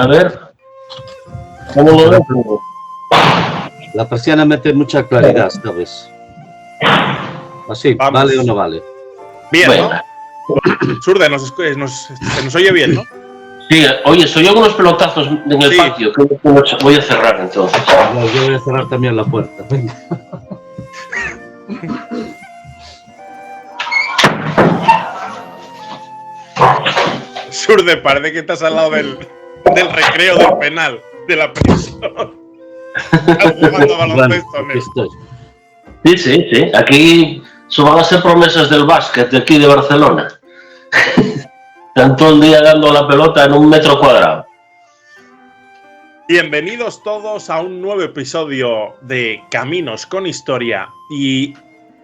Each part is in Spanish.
A ver. ¿Cómo lo veo? La persiana mete mucha claridad, ¿sabes? Así, Vamos. ¿vale o no vale? Bien, Venga. ¿no? Surde, se nos oye bien, ¿no? Sí, oye, soy yo con los pelotazos en el Sí. patio. Creo que voy a cerrar entonces. Yo voy a cerrar también la puerta. Venga. Surde, parece que estás al lado del recreo del penal, de la prisión. Estás jugando a baloncesto, Bueno, aquí ¿no? estoy. Sí, sí, sí. Aquí van a ser promesas del básquet de aquí de Barcelona. Están todo el día dando la pelota en 1 metro cuadrado. Bienvenidos todos a un nuevo episodio de Caminos con Historia. Y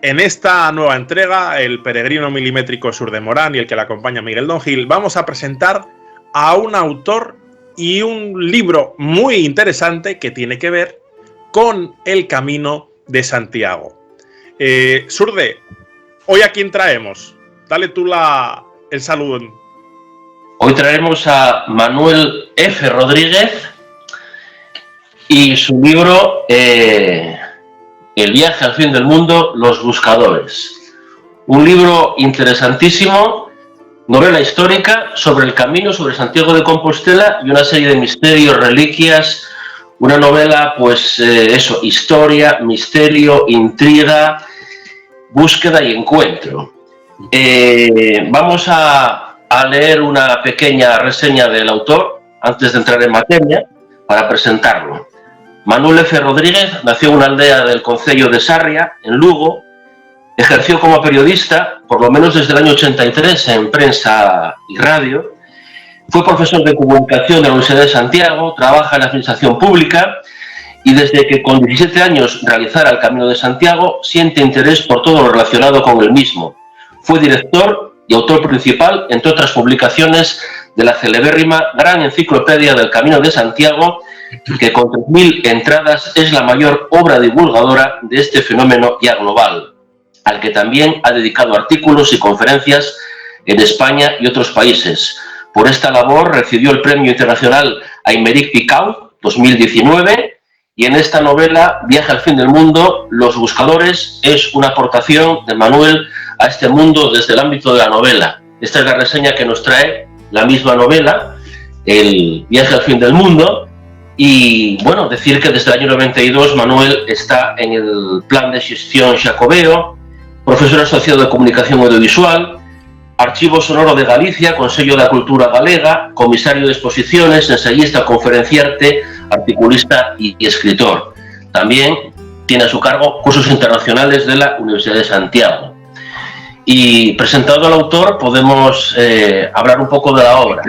en esta nueva entrega, el peregrino milimétrico Surde Morán y el que le acompaña Miguel Don Gil, vamos a presentar a un autor y un libro muy interesante que tiene que ver con el Camino de Santiago. Surde, ¿hoy a quién traemos? Dale tú el saludo. Hoy traemos a Manuel F. Rodríguez y su libro El viaje al fin del mundo, Los buscadores. Un libro interesantísimo, novela histórica sobre el camino, sobre Santiago de Compostela y una serie de misterios, reliquias, una novela, pues eso, historia, misterio, intriga, búsqueda y encuentro. Vamos a leer una pequeña reseña del autor antes de entrar en materia para presentarlo. Manuel F. Rodríguez nació en una aldea del concello de Sarria, en Lugo. Ejerció como periodista, por lo menos desde el año 83, en prensa y radio. Fue profesor de comunicación de la Universidad de Santiago, trabaja en la administración pública y desde que con 17 años realizara el Camino de Santiago, siente interés por todo lo relacionado con el mismo. Fue director y autor principal, entre otras publicaciones, de la celebérrima Gran Enciclopedia del Camino de Santiago, que con 3.000 entradas es la mayor obra divulgadora de este fenómeno ya global, al que también ha dedicado artículos y conferencias en España y otros países. Por esta labor recibió el Premio Internacional Aymeric Picau 2019 y en esta novela, Viaje al fin del mundo, Los buscadores, es una aportación de Manuel a este mundo desde el ámbito de la novela. Esta es la reseña que nos trae la misma novela, El viaje al fin del mundo. Y bueno, decir que desde el año 92 Manuel está en el Plan de Gestión Xacobeo, profesor asociado de Comunicación Audiovisual, Archivo Sonoro de Galicia, Consello da Cultura Galega, comisario de exposiciones, ensayista, conferenciante, articulista y escritor. También tiene a su cargo cursos internacionales de la Universidad de Santiago. Y presentado al autor podemos hablar un poco de la obra.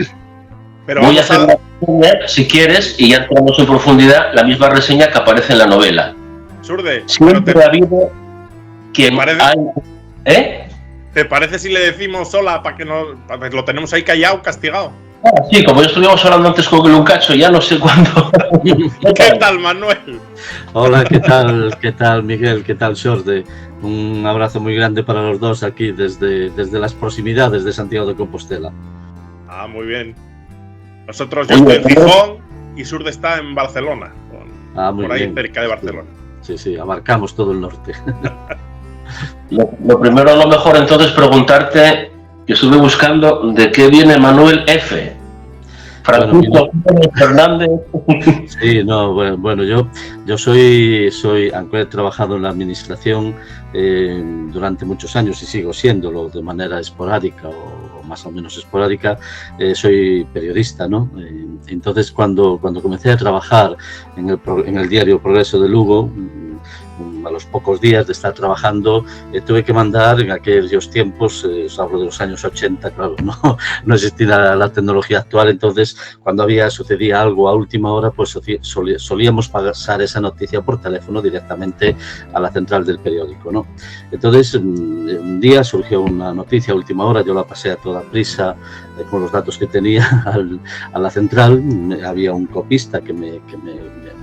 Pero voy a hacer una reseña, si quieres, y ya entramos en profundidad la misma reseña que aparece en la novela. Surde, Siempre ha habido quien hay... ¿Te parece si le decimos hola para que lo tenemos ahí callado, castigado? Sí, como ya estuvimos hablando antes con el Luncacho, ya no sé cuándo. ¿Qué tal, Manuel? Hola, ¿qué tal, Miguel? ¿Qué tal, Sorde? Un abrazo muy grande para los dos aquí desde las proximidades de Santiago de Compostela. Ah, muy bien. Nosotros, yo estoy en Gijón y Surde está en Barcelona, Muy por ahí bien. cerca de Barcelona. Sí, abarcamos todo el norte. Lo primero, a lo mejor, entonces, preguntarte, que estuve buscando de qué viene Manuel F. Francisco Fernández. Sí, no, bueno, yo soy, aunque he trabajado en la administración durante muchos años y sigo siéndolo de manera esporádica o más o menos esporádica, soy periodista, ¿no? Entonces, cuando comencé a trabajar en el diario Progreso de Lugo, a los pocos días de estar trabajando, tuve que mandar en aquellos tiempos, os hablo de los años 80, claro, no existía la tecnología actual, entonces cuando sucedía algo a última hora, pues solíamos pasar esa noticia por teléfono directamente a la central del periódico, ¿no? Entonces, un día surgió una noticia a última hora, yo la pasé a toda prisa con los datos que tenía a la central, había un copista que me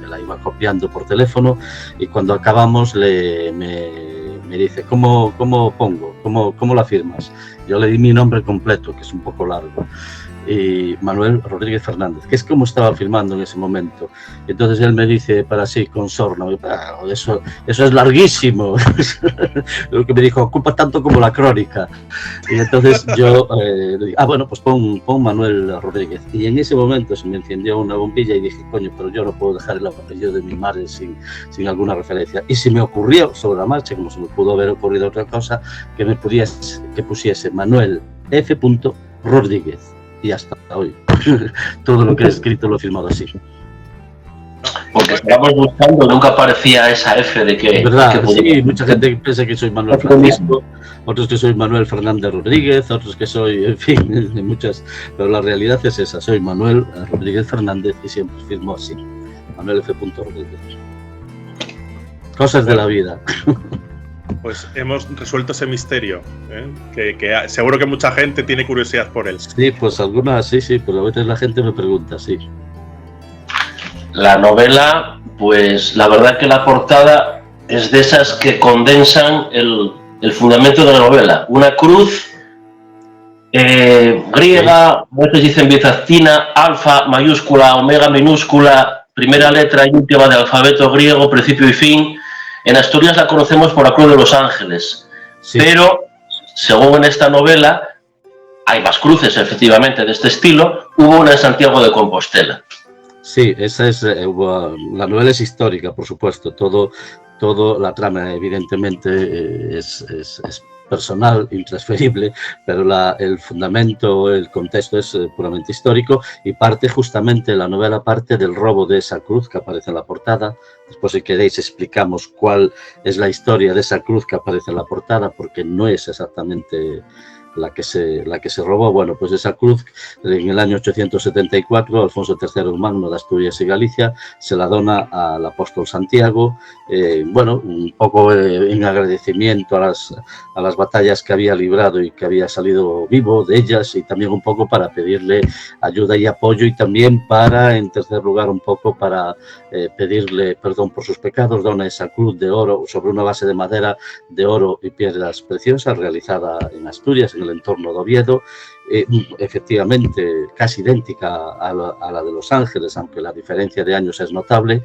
la iba copiando por teléfono y cuando acabamos me dice, ¿cómo pongo? ¿Cómo la firmas? Yo le di mi nombre completo, que es un poco largo. y Manuel Rodríguez Fernández, que es como estaba filmando en ese momento. Entonces él me dice para sí, con sorna, eso es larguísimo. Lo que me dijo, ocupa tanto como la crónica. Y entonces yo le dije, bueno, pues pon Manuel Rodríguez. Y en ese momento se me encendió una bombilla y dije, coño, pero yo no puedo dejar el apellido de mi madre sin alguna referencia. Y se me ocurrió sobre la marcha, como se me pudo haber ocurrido otra cosa, que pusiese Manuel F. Rodríguez. Y hasta hoy. Todo lo que he escrito lo he firmado así. Porque estábamos buscando, nunca aparecía esa F de que... ¿Verdad? Sí, mucha gente piensa que soy Manuel Francisco, otros que soy Manuel Fernández Rodríguez, otros que soy, en fin, muchas... Pero la realidad es esa, soy Manuel Rodríguez Fernández y siempre firmo así. Manuel F. Rodríguez. Cosas de la vida. Pues hemos resuelto ese misterio, que seguro que mucha gente tiene curiosidad por él. Sí, pues algunas sí, pero a veces la gente me pregunta, sí. La novela, pues la verdad que la portada es de esas que condensan el fundamento de la novela. Una cruz griega, a veces dicen bizantina, alfa mayúscula, omega minúscula, primera letra y última del alfabeto griego, principio y fin. En Asturias la conocemos por la Cruz de los Ángeles, sí. Pero según en esta novela, hay más cruces efectivamente de este estilo, hubo una en Santiago de Compostela. Sí, esa es la novela es histórica, por supuesto, todo la trama evidentemente es personal, intransferible, pero el fundamento, el contexto es puramente histórico y la novela parte del robo de esa cruz que aparece en la portada. Después, si queréis, explicamos cuál es la historia de esa cruz que aparece en la portada, porque no es exactamente la que se robó. Bueno, pues esa cruz en el año 874, Alfonso III el Magno de Asturias y Galicia se la dona al apóstol Santiago, bueno, un poco en agradecimiento a las batallas que había librado y que había salido vivo de ellas, y también un poco para pedirle ayuda y apoyo, y también para, en tercer lugar, un poco para pedirle perdón por sus pecados. Dona esa cruz de oro sobre una base de madera de oro y piedras preciosas realizada en Asturias, en el entorno de Oviedo, efectivamente casi idéntica a la de Los Ángeles, aunque la diferencia de años es notable,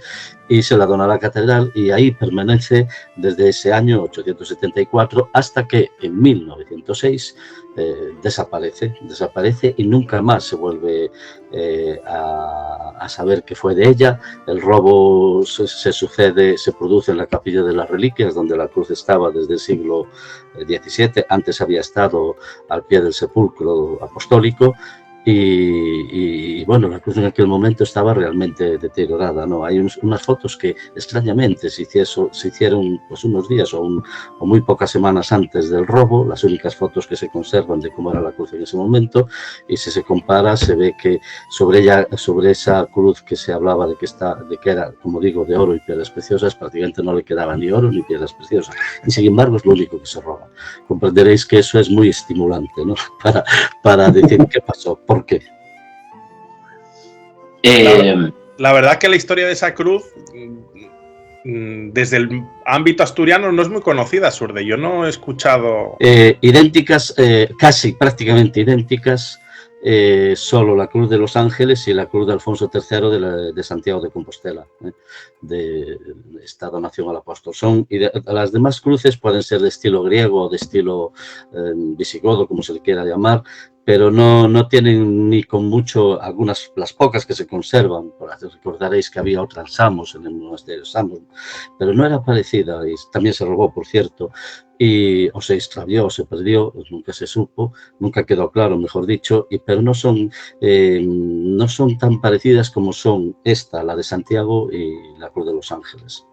y se la dona a la catedral, y ahí permanece desde ese año 874 hasta que en 1906 desaparece y nunca más se vuelve a saber qué fue de ella. El robo se produce en la Capilla de las Reliquias, donde la cruz estaba desde el siglo XVII, antes había estado al pie del sepulcro apostólico, y bueno, la cruz en aquel momento estaba realmente deteriorada, ¿no? Hay unas fotos que extrañamente se hicieron pues unos días o muy pocas semanas antes del robo, las únicas fotos que se conservan de cómo era la cruz en ese momento, y si se compara se ve que sobre esa cruz que se hablaba de que era, como digo, de oro y piedras preciosas, prácticamente no le quedaba ni oro ni piedras preciosas, y sin embargo es lo único que se roba. Comprenderéis que eso es muy estimulante, ¿no? Para decir qué pasó. ¿Por qué? La verdad que la historia de esa cruz, desde el ámbito asturiano, no es muy conocida, Surde. Yo no he escuchado... idénticas, casi prácticamente idénticas, solo la Cruz de Los Ángeles y la Cruz de Alfonso III de Santiago de Compostela, de esta donación al apóstol. Las demás cruces pueden ser de estilo griego o de estilo visigodo, como se le quiera llamar, pero no tienen ni con mucho, las pocas que se conservan. Recordaréis que había otra en Samos, en el monasterio de Samos, pero no era parecida, y también se robó, por cierto, o se extravió, o se perdió, nunca se supo, nunca quedó claro, mejor dicho, pero no son tan parecidas como son la de Santiago y la Cruz de Los Ángeles.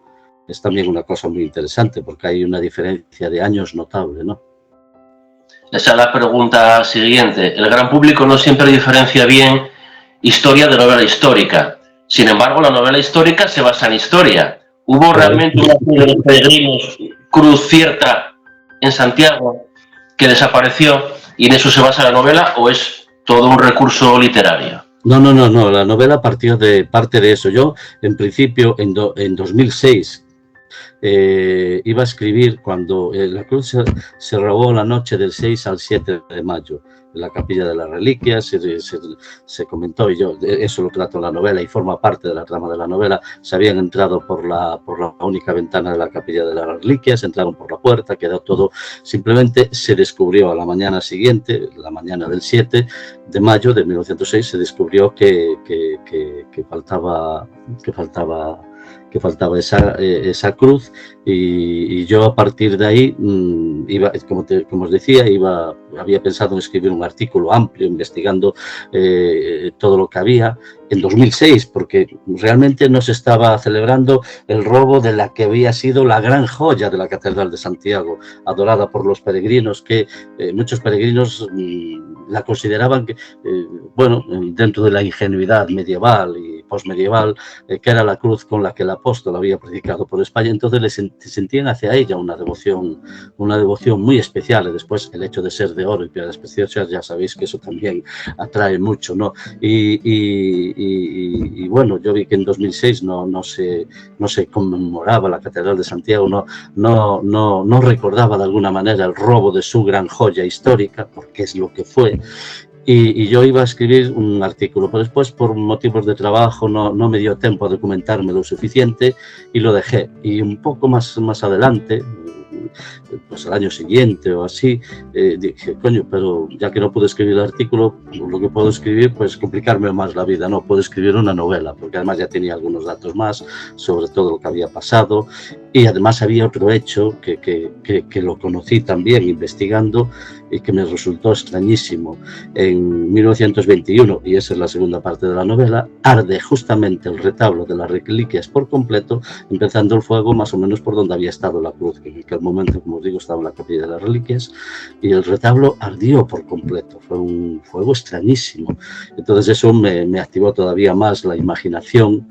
Es también una cosa muy interesante, porque hay una diferencia de años notable, ¿no? Esa es la pregunta siguiente. El gran público no siempre diferencia bien historia de novela histórica. Sin embargo, la novela histórica se basa en historia. ¿Hubo realmente una cruz de los peregrinos, cruz cierta en Santiago, que desapareció y en eso se basa la novela, o es todo un recurso literario? No, la novela parte de eso. Yo, en principio, en 2006, iba a escribir cuando la cruz se robó la noche del 6 al 7 de mayo. la Capilla de las Reliquias, se comentó, y yo eso lo trato en la novela y forma parte de la trama de la novela. Se habían entrado por la única ventana de la Capilla de las Reliquias, entraron por la puerta, quedó todo, simplemente se descubrió a la mañana siguiente, la mañana del 7 de mayo de 1906, se descubrió que faltaba esa cruz, y yo a partir de ahí iba, como os decía, había pensado en escribir un artículo amplio investigando todo lo que había en 2006, porque realmente no se estaba celebrando el robo de la que había sido la gran joya de la Catedral de Santiago, adorada por los peregrinos, que muchos peregrinos la consideraban que, bueno, dentro de la ingenuidad medieval y posmedieval, que era la cruz con la que el apóstol había predicado por España. Entonces sentían hacia ella una devoción muy especial. Y después el hecho de ser de oro y piedras preciosas, ya sabéis que eso también atrae mucho, ¿no? Y bueno, yo vi que en 2006 no se conmemoraba la Catedral de Santiago, no recordaba de alguna manera el robo de su gran joya histórica, porque es lo que fue. Y yo iba a escribir un artículo, pero después por motivos de trabajo no me dio tiempo a documentarme lo suficiente y lo dejé. Y un poco más adelante, pues al año siguiente o así, dije, coño, pero ya que no puedo escribir el artículo, lo que puedo escribir, pues complicarme más la vida, no puedo escribir una novela, porque además ya tenía algunos datos más sobre todo lo que había pasado, y además había otro hecho que lo conocí también investigando y que me resultó extrañísimo. En 1921, y esa es la segunda parte de la novela, arde justamente el retablo de las reliquias por completo, empezando el fuego más o menos por donde había estado la cruz, que en aquel momento, como os digo, estaba en la Capilla de las Reliquias, y el retablo ardió por completo. Fue un fuego extrañísimo. Entonces eso me activó todavía más la imaginación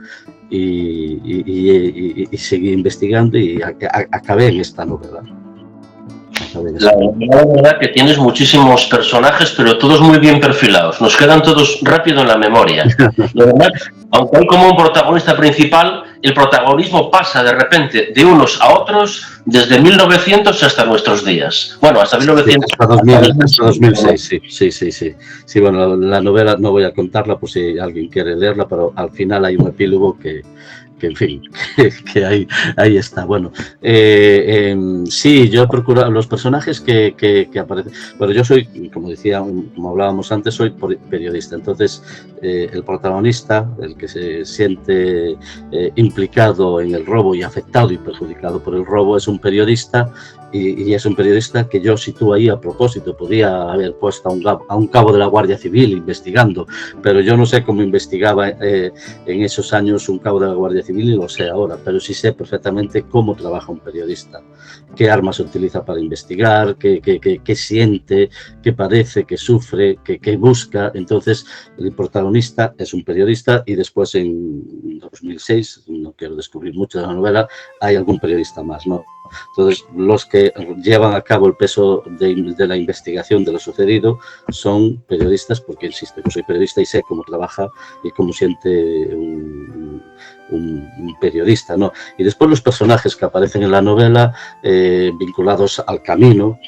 y seguí investigando y acabé en esta novela. La verdad que tienes muchísimos personajes, pero todos muy bien perfilados. Nos quedan todos rápido en la memoria. Además, aunque hay como un protagonista principal, el protagonismo pasa de repente de unos a otros desde 1900 hasta nuestros días. Bueno, hasta 1900. Hasta 2006, sí. Sí, bueno, la novela no voy a contarla por si alguien quiere leerla, pero al final hay un epílogo que en fin, que ahí está. Bueno, sí, yo he procurado los personajes que aparecen. Bueno, yo soy, como decía, como hablábamos antes, soy periodista. Entonces, el protagonista, el que se siente implicado en el robo y afectado y perjudicado por el robo, es un periodista. Y es un periodista que yo sitúo ahí a propósito. Podría haber puesto a un cabo de la Guardia Civil investigando, pero yo no sé cómo investigaba en esos años un cabo de la Guardia Civil, y lo sé ahora, pero sí sé perfectamente cómo trabaja un periodista, qué armas utiliza para investigar, qué siente, qué padece, qué sufre, qué busca. Entonces, el protagonista es un periodista, y después en 2006, no quiero descubrir mucho de la novela, hay algún periodista más, ¿no? Entonces, los que llevan a cabo el peso de la investigación de lo sucedido son periodistas, porque, insisto, yo soy periodista y sé cómo trabaja y cómo siente un periodista, ¿no? Y después los personajes que aparecen en la novela, vinculados al camino,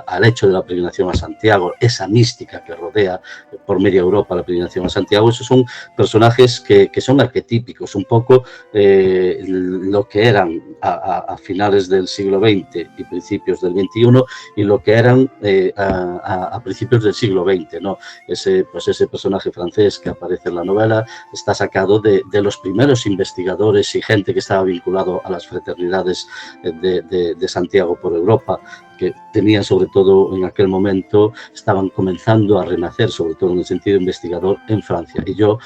al hecho de la peregrinación a Santiago, esa mística que rodea por media Europa la peregrinación a Santiago, esos son personajes que son arquetípicos, un poco lo que eran a finales del siglo XX y principios del XXI, y lo que eran a principios del siglo XX, ¿no? Ese personaje francés que aparece en la novela está sacado de los primeros investigadores y gente que estaba vinculado a las fraternidades de Santiago por Europa, que tenían, sobre todo en aquel momento, estaban comenzando a renacer, sobre todo en el sentido investigador, en Francia. Y yo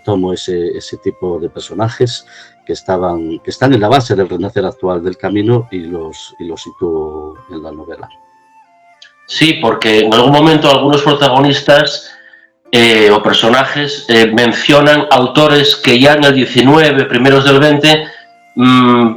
tomo ese tipo de personajes que están en la base del renacer actual del camino y los sitúo en la novela. Sí, porque en algún momento algunos protagonistas o personajes mencionan autores que ya en el 19, primeros del 20,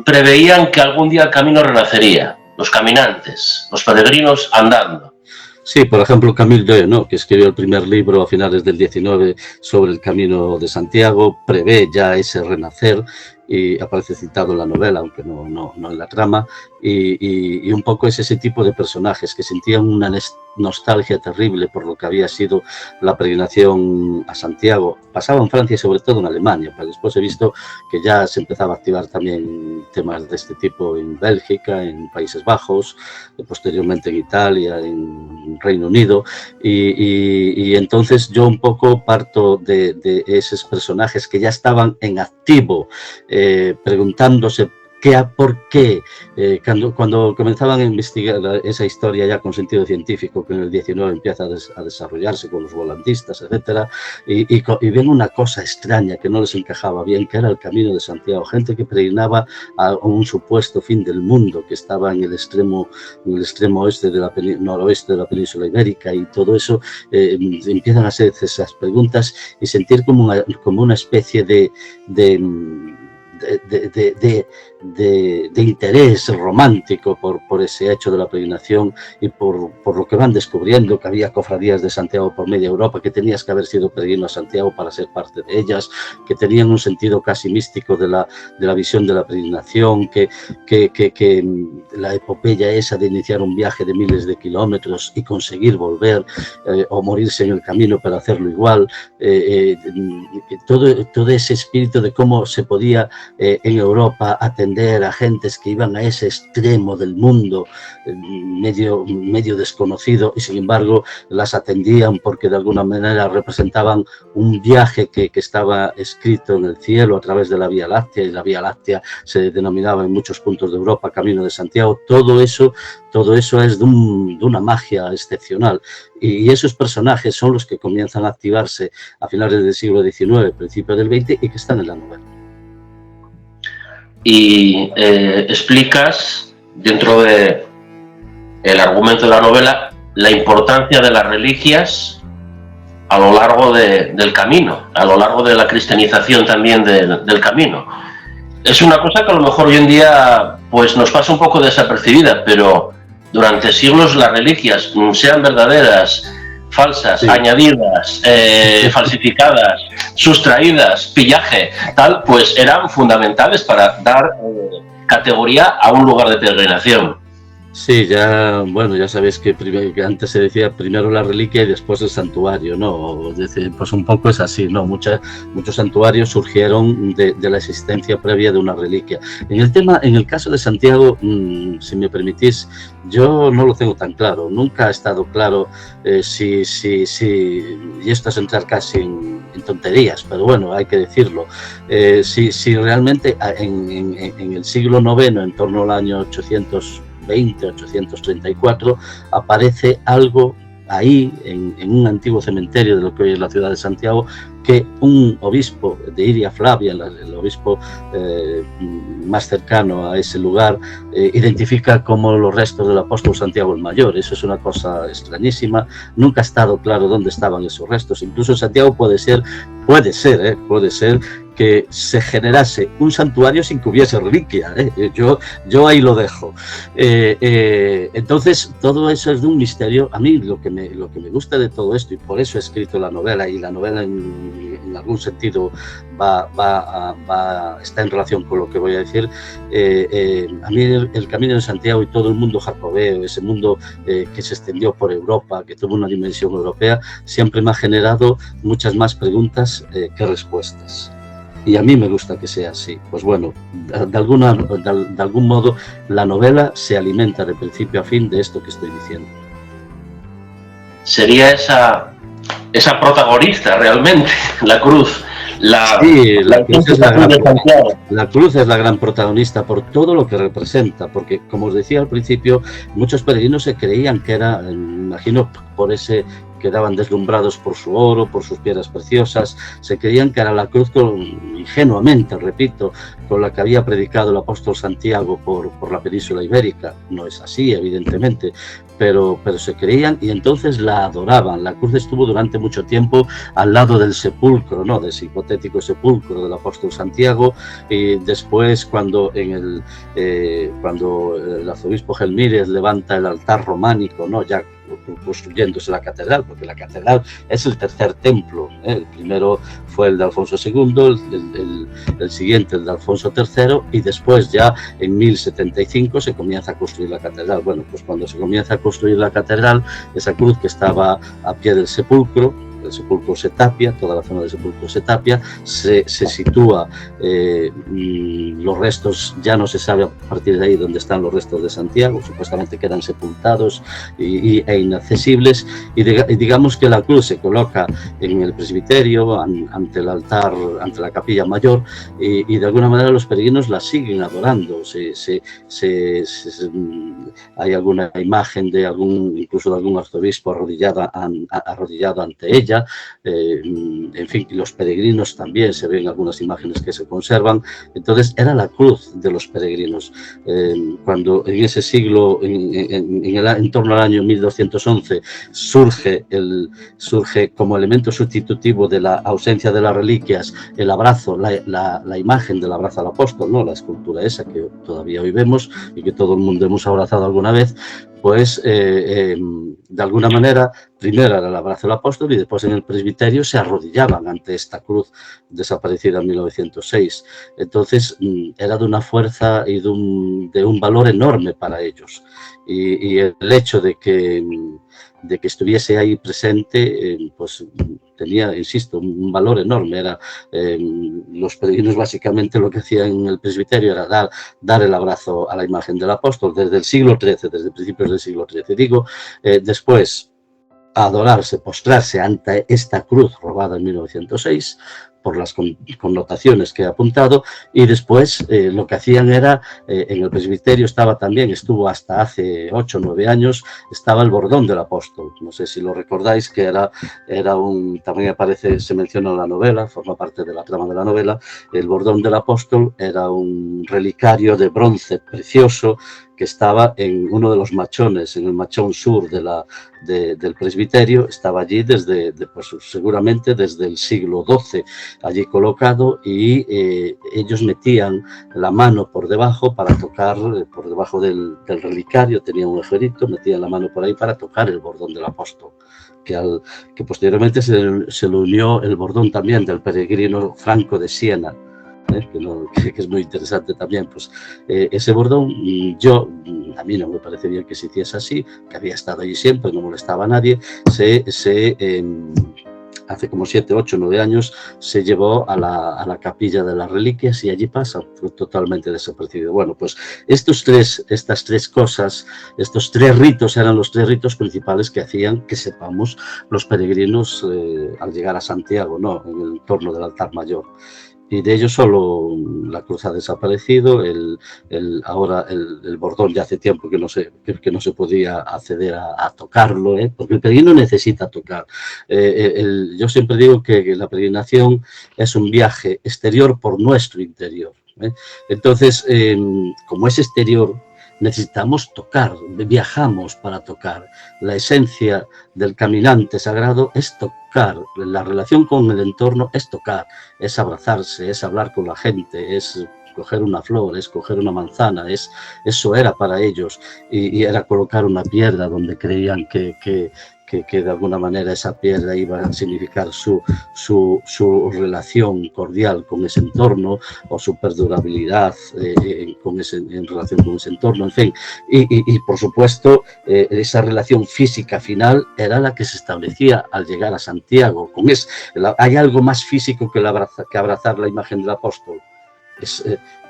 preveían que algún día el camino renacería. Los caminantes, los peregrinos andando. Sí, por ejemplo, Camille Deux, ¿no?, que escribió el primer libro a finales del 19 sobre el Camino de Santiago, prevé ya ese renacer, y aparece citado en la novela, aunque no en la trama, y un poco es ese tipo de personajes que sentían una nostalgia terrible por lo que había sido la peregrinación a Santiago. Pasaba en Francia y sobre todo en Alemania, pero después he visto que ya se empezaba a activar también temas de este tipo en Bélgica, en Países Bajos, posteriormente en Italia, en Reino Unido, y entonces yo un poco parto de esos personajes que ya estaban en activo, preguntándose ¿por qué? Cuando comenzaban a investigar esa historia ya con sentido científico, que en el 19 empieza a desarrollarse con los volantistas, etcétera, y ven una cosa extraña que no les encajaba bien, que era el Camino de Santiago, gente que peregrinaba a un supuesto fin del mundo, que estaba en el extremo oeste noroeste de la península ibérica, y todo eso, empiezan a hacer esas preguntas y sentir como una especie de interés romántico por ese hecho de la peregrinación y por lo que van descubriendo, que había cofradías de Santiago por media Europa, que tenías que haber sido peregrino a Santiago para ser parte de ellas, que tenían un sentido casi místico de la visión de la peregrinación, que la epopeya esa de iniciar un viaje de miles de kilómetros y conseguir volver o morirse en el camino para hacerlo igual, todo ese espíritu de cómo se podía en Europa atender a gentes que iban a ese extremo del mundo medio desconocido, y sin embargo las atendían porque de alguna manera representaban un viaje que estaba escrito en el cielo a través de la Vía Láctea, y la Vía Láctea se denominaba en muchos puntos de Europa Camino de Santiago. Todo eso es de una magia excepcional, y esos personajes son los que comienzan a activarse a finales del siglo XIX, principios del XX, y que están en la novela. Y explicas dentro de el argumento de la novela la importancia de las reliquias a lo largo del camino, a lo largo de la cristianización también del camino. Es una cosa que a lo mejor hoy en día pues nos pasa un poco desapercibida, pero durante siglos las reliquias, sean verdaderas, falsas, sí, añadidas, falsificadas, sustraídas, pillaje, tal, pues eran fundamentales para dar categoría a un lugar de peregrinación. Sí, ya sabéis que antes se decía primero la reliquia y después el santuario, ¿no? Pues un poco es así, ¿no? Muchos santuarios surgieron de la existencia previa de una reliquia. En el caso de Santiago, si me permitís, yo no lo tengo tan claro. Nunca ha estado claro si y esto es entrar casi en tonterías, pero bueno, hay que decirlo. Si realmente en el siglo IX, en torno al año 834, aparece algo ahí en un antiguo cementerio de lo que hoy es la ciudad de Santiago, que un obispo de Iria Flavia, el obispo más cercano a ese lugar, identifica como los restos del apóstol Santiago el Mayor. Eso es una cosa extrañísima. Nunca ha estado claro dónde estaban esos restos. Incluso en Santiago puede ser que se generase un santuario sin que hubiese reliquia. Yo ahí lo dejo. Entonces, todo eso es de un misterio. A mí lo que me gusta de todo esto, y por eso he escrito la novela, y la novela en algún sentido está en relación con lo que voy a decir, a mí el Camino de Santiago y todo el mundo jacobeo, ese mundo que se extendió por Europa, que tuvo una dimensión europea, siempre me ha generado muchas más preguntas que respuestas. Y a mí me gusta que sea así. Pues bueno, de algún modo la novela se alimenta de principio a fin de esto que estoy diciendo. Sería esa protagonista realmente, la cruz. La cruz es la gran protagonista por todo lo que representa, porque como os decía al principio, muchos peregrinos se creían que era, imagino, quedaban deslumbrados por su oro, por sus piedras preciosas, se creían que era la cruz ingenuamente, repito, con la que había predicado el apóstol Santiago por la península ibérica. No es así, evidentemente, pero se creían, y entonces la adoraban. La cruz estuvo durante mucho tiempo al lado del sepulcro, ¿no?, de ese hipotético sepulcro del apóstol Santiago, y después cuando el arzobispo Gelmírez levanta el altar románico, ¿no?, ya construyéndose la catedral, porque la catedral es el tercer templo, el primero fue el de Alfonso II, el siguiente el de Alfonso III, y después ya en 1075 se comienza a construir la catedral. Bueno, pues cuando se comienza a construir la catedral, esa cruz que estaba a pie del sepulcro, el sepulcro se tapia, toda la zona del sepulcro se tapia, se sitúa, los restos, ya no se sabe a partir de ahí dónde están los restos de Santiago, supuestamente quedan sepultados e inaccesibles, y digamos que la cruz se coloca en el presbiterio, ante el altar, ante la capilla mayor, y de alguna manera los peregrinos la siguen adorando. Hay alguna imagen de incluso de algún arzobispo arrodillado ante ella. En fin, los peregrinos también, se ven algunas imágenes que se conservan. Entonces era la cruz de los peregrinos. Cuando en ese siglo, en torno al año 1211, surge como elemento sustitutivo de la ausencia de las reliquias el abrazo, la imagen del abrazo al apóstol, ¿no? La escultura esa que todavía hoy vemos y que todo el mundo hemos abrazado alguna vez, pues de alguna manera primero era el abrazo al apóstol y después en el presbiterio se arrodillaban ante esta cruz desaparecida en 1906. Entonces era de una fuerza y de un valor enorme para ellos, y el hecho de que estuviese ahí presente, pues tenía, insisto, un valor enorme. Los peregrinos básicamente lo que hacían en el presbiterio era dar el abrazo a la imagen del apóstol desde el siglo XIII, desde principios del siglo XIII. Digo, después adorarse, postrarse ante esta cruz robada en 1906, por las connotaciones que he apuntado, y después lo que hacían era, en el presbiterio estuvo hasta hace 8 o 9 años, estaba el bordón del apóstol. No sé si lo recordáis, que también aparece, se menciona en la novela, forma parte de la trama de la novela. El bordón del apóstol era un relicario de bronce precioso que estaba en uno de los machones, en el machón sur del presbiterio. Estaba allí pues seguramente desde el siglo XII, allí colocado, y ellos metían la mano por debajo para tocar, por debajo del relicario, tenía un agujerito, metían la mano por ahí para tocar el bordón del apóstol, que posteriormente se le unió el bordón también del peregrino Franco de Siena, que es muy interesante también. Pues ese bordón, a mí no me parece bien que se hiciese así, que había estado allí siempre, no molestaba a nadie. Hace como 7, 8, 9 años se llevó a la capilla de las reliquias y allí pasa, fue totalmente desaparecido. Bueno, pues estas tres cosas, estos 3 ritos eran los 3 ritos principales que hacían que sepamos los peregrinos al llegar a Santiago, ¿no? En el entorno del altar mayor. Y de ellos solo la cruz ha desaparecido. Ahora el bordón ya hace tiempo que no se podía acceder a tocarlo, porque el peregrino necesita tocar. Yo siempre digo que la peregrinación es un viaje exterior por nuestro interior. Entonces, como es exterior, necesitamos tocar, viajamos para tocar. La esencia del caminante sagrado es tocar, la relación con el entorno es tocar, es abrazarse, es hablar con la gente, es coger una flor, es coger una manzana, eso era para ellos, y era colocar una piedra donde creían que de alguna manera esa piedra iba a significar su relación cordial con ese entorno, o su perdurabilidad en relación con ese entorno, en fin. Y por supuesto, esa relación física final era la que se establecía al llegar a Santiago. Hay algo más físico que abrazar la imagen del apóstol.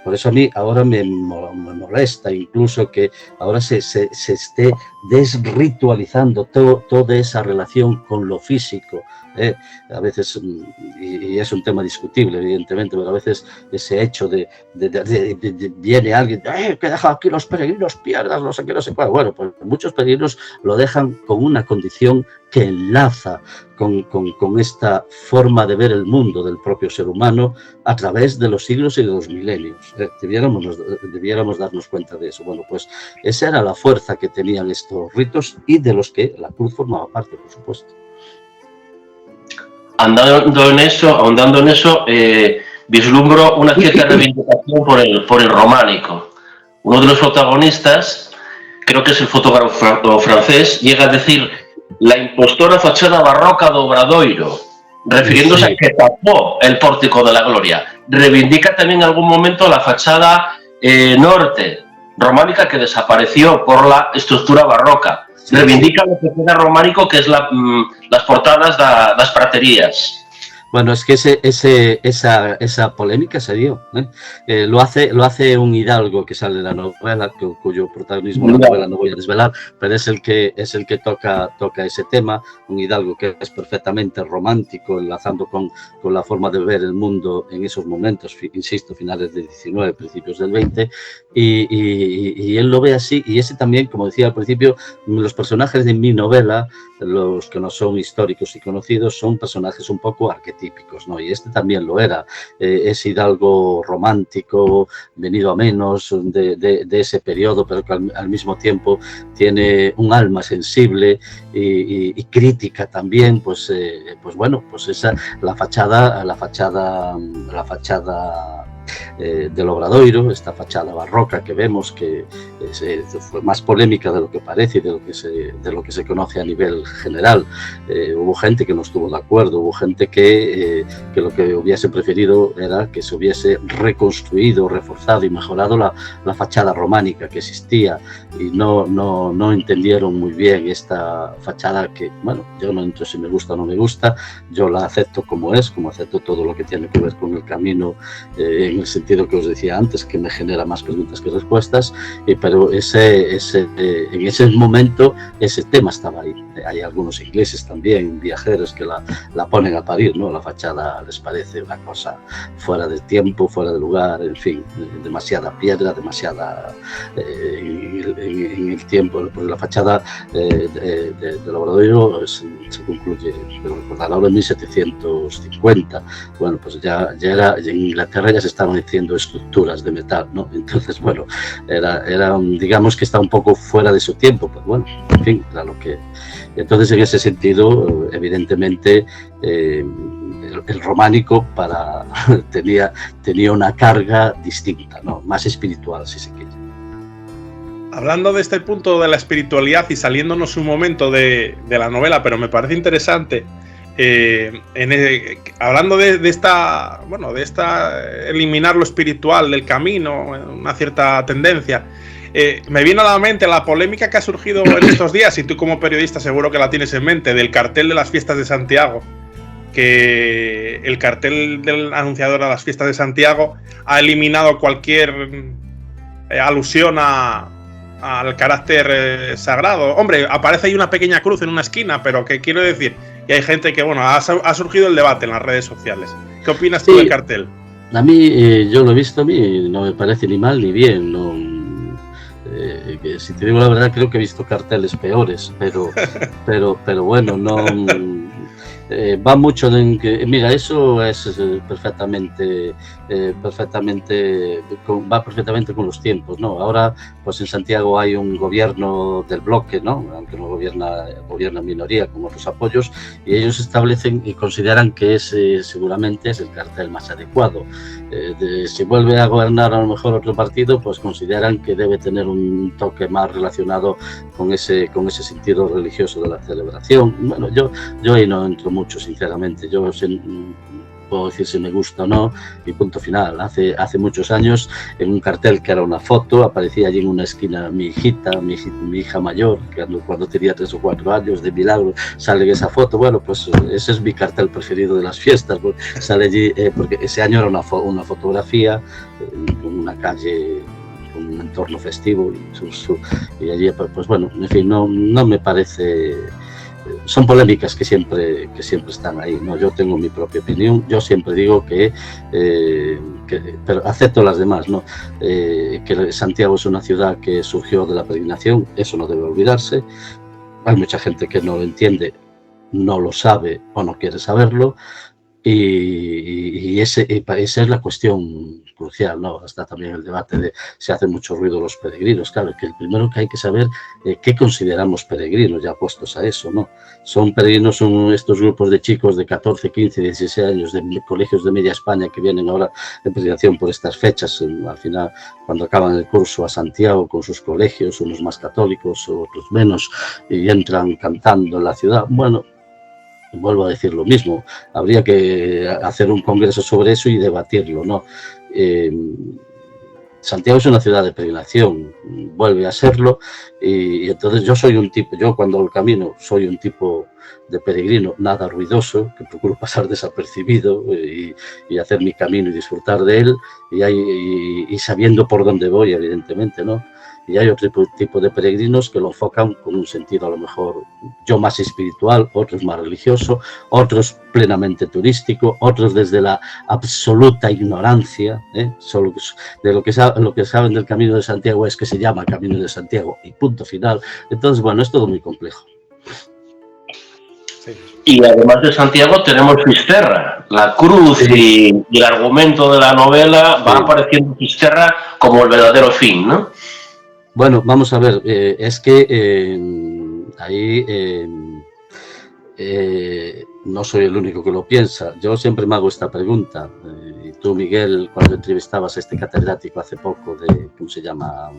Por eso a mí ahora me molesta incluso que ahora se esté desritualizando toda esa relación con lo físico. A veces, y es un tema discutible evidentemente, pero a veces ese hecho de viene alguien, que deja aquí los peregrinos piedras, no sé qué, no sé cuál. Bueno, pues muchos peregrinos lo dejan con una condición que enlaza con esta forma de ver el mundo del propio ser humano a través de los siglos y de los milenios. Debiéramos darnos cuenta de eso. Bueno, pues esa era la fuerza que tenían estos ritos, y de los que la cruz formaba parte, por supuesto. Ahondando en eso, vislumbro una cierta reivindicación por el románico. Uno de los protagonistas, creo que es el fotógrafo francés, llega a decir la impostora fachada barroca do Obradoiro, refiriéndose a que tapó el pórtico de la gloria. Reivindica también en algún momento la fachada norte románica que desapareció por la estructura barroca. Reivindica lo que queda románico, que es las portadas de las praterías. Bueno, es que esa polémica se dio. Lo hace un hidalgo que sale de la novela, cuyo protagonismo en la novela no voy a desvelar, pero es el que toca ese tema, un hidalgo que es perfectamente romántico, enlazando con la forma de ver el mundo en esos momentos, insisto, finales del 19, principios del 20, y él lo ve así, y ese también, como decía al principio, los personajes de mi novela, los que no son históricos y conocidos, son personajes un poco arquetípicos, ¿no? Y este también lo era, ese hidalgo romántico, venido a menos de ese periodo, pero que al mismo tiempo tiene un alma sensible y crítica también, pues bueno, pues esa, la fachada del Obradoiro, esta fachada barroca que vemos, que fue más polémica de lo que parece y de lo que se conoce a nivel general. Hubo gente que no estuvo de acuerdo, hubo gente que lo que hubiese preferido era que se hubiese reconstruido, reforzado y mejorado la fachada románica que existía, y no entendieron muy bien esta fachada que, bueno, yo no entro si me gusta o no me gusta, yo la acepto como es, como acepto todo lo que tiene que ver con el camino, en el sentido que os decía antes, que me genera más preguntas que respuestas, pero en ese momento ese tema estaba ahí. Hay algunos ingleses también, viajeros, que la ponen a parir, ¿no? La fachada les parece una cosa fuera de tiempo, fuera de lugar, en fin, demasiada piedra, demasiada en el tiempo, porque la fachada del Obradoiro se concluye, pero recordar, ahora en 1750, bueno, pues ya era, en Inglaterra ya se estaban haciendo estructuras de metal, ¿no? Entonces, bueno, era digamos que está un poco fuera de su tiempo, pero bueno, en fin, era lo que... Entonces, en ese sentido, evidentemente, el románico tenía una carga distinta, ¿no? Más espiritual, si se quiere. Hablando de este punto de la espiritualidad y saliéndonos un momento de la novela, pero me parece interesante, hablando de esta eliminar lo espiritual del camino, una cierta tendencia, me vino a la mente la polémica que ha surgido en estos días, y tú como periodista seguro que la tienes en mente, del cartel de las fiestas de Santiago, que el cartel del anunciador a las fiestas de Santiago ha eliminado cualquier alusión al carácter sagrado. Hombre, aparece ahí una pequeña cruz en una esquina, pero que quiero decir, y hay gente que, bueno, ha surgido el debate en las redes sociales. ¿Qué opinas tú del cartel? A mí, yo lo he visto, a mí no me parece ni mal ni bien, no, que si te digo la verdad creo que he visto carteles peores, pero bueno, no... va mucho en que, mira, eso es perfectamente va perfectamente con los tiempos, ¿no? Ahora, pues en Santiago hay un gobierno del bloque, ¿no? Aunque no gobierna en minoría con otros apoyos, y ellos establecen y consideran que ese seguramente es el cartel más adecuado. Si vuelve a gobernar a lo mejor otro partido, pues consideran que debe tener un toque más relacionado con ese sentido religioso de la celebración. Bueno, yo ahí no entro mucho, sinceramente. Yo puedo decir si me gusta o no, y punto final. Hace muchos años, en un cartel que era una foto, aparecía allí en una esquina mi hija mayor, que cuando tenía 3 o 4 años, de milagro sale en esa foto. Bueno, pues ese es mi cartel preferido de las fiestas, porque sale allí, porque ese año era una fotografía con una calle, con un entorno festivo, y allí, pues bueno, en fin, no me parece... Son polémicas que siempre están ahí, ¿no? Yo tengo mi propia opinión, yo siempre digo pero acepto las demás, ¿no? Que Santiago es una ciudad que surgió de la peregrinación, eso no debe olvidarse. Hay mucha gente que no lo entiende, no lo sabe o no quiere saberlo, Y esa es la cuestión crucial, ¿no? Está también el debate de si hacen mucho ruido los peregrinos. Claro, que el primero que hay que saber qué consideramos peregrinos, ya puestos a eso, ¿no? Son peregrinos, son estos grupos de chicos de 14, 15, 16 años de colegios de media España que vienen ahora en peregrinación por estas fechas, al final, cuando acaban el curso, a Santiago con sus colegios, unos más católicos, otros menos, y entran cantando en la ciudad. Bueno, vuelvo a decir lo mismo, habría que hacer un congreso sobre eso y debatirlo, ¿no? Santiago es una ciudad de peregrinación, vuelve a serlo, y entonces yo cuando el camino soy un tipo de peregrino nada ruidoso, que procuro pasar desapercibido y hacer mi camino y disfrutar de él, y sabiendo por dónde voy, evidentemente, ¿no? Y hay otro tipo de peregrinos que lo enfocan con un sentido a lo mejor yo más espiritual, otros más religioso, otros plenamente turístico, otros desde la absoluta ignorancia, solo de lo que saben del Camino de Santiago es que se llama Camino de Santiago y punto final. Entonces, bueno, es todo muy complejo. Y además de Santiago tenemos Fisterra, la cruz, sí, y el argumento de la novela va apareciendo Fisterra como el verdadero fin, ¿no? Bueno, vamos a ver, es que ahí no soy el único que lo piensa. Yo siempre me hago esta pregunta. Y tú, Miguel, cuando entrevistabas a este catedrático hace poco de, ¿cómo se llama?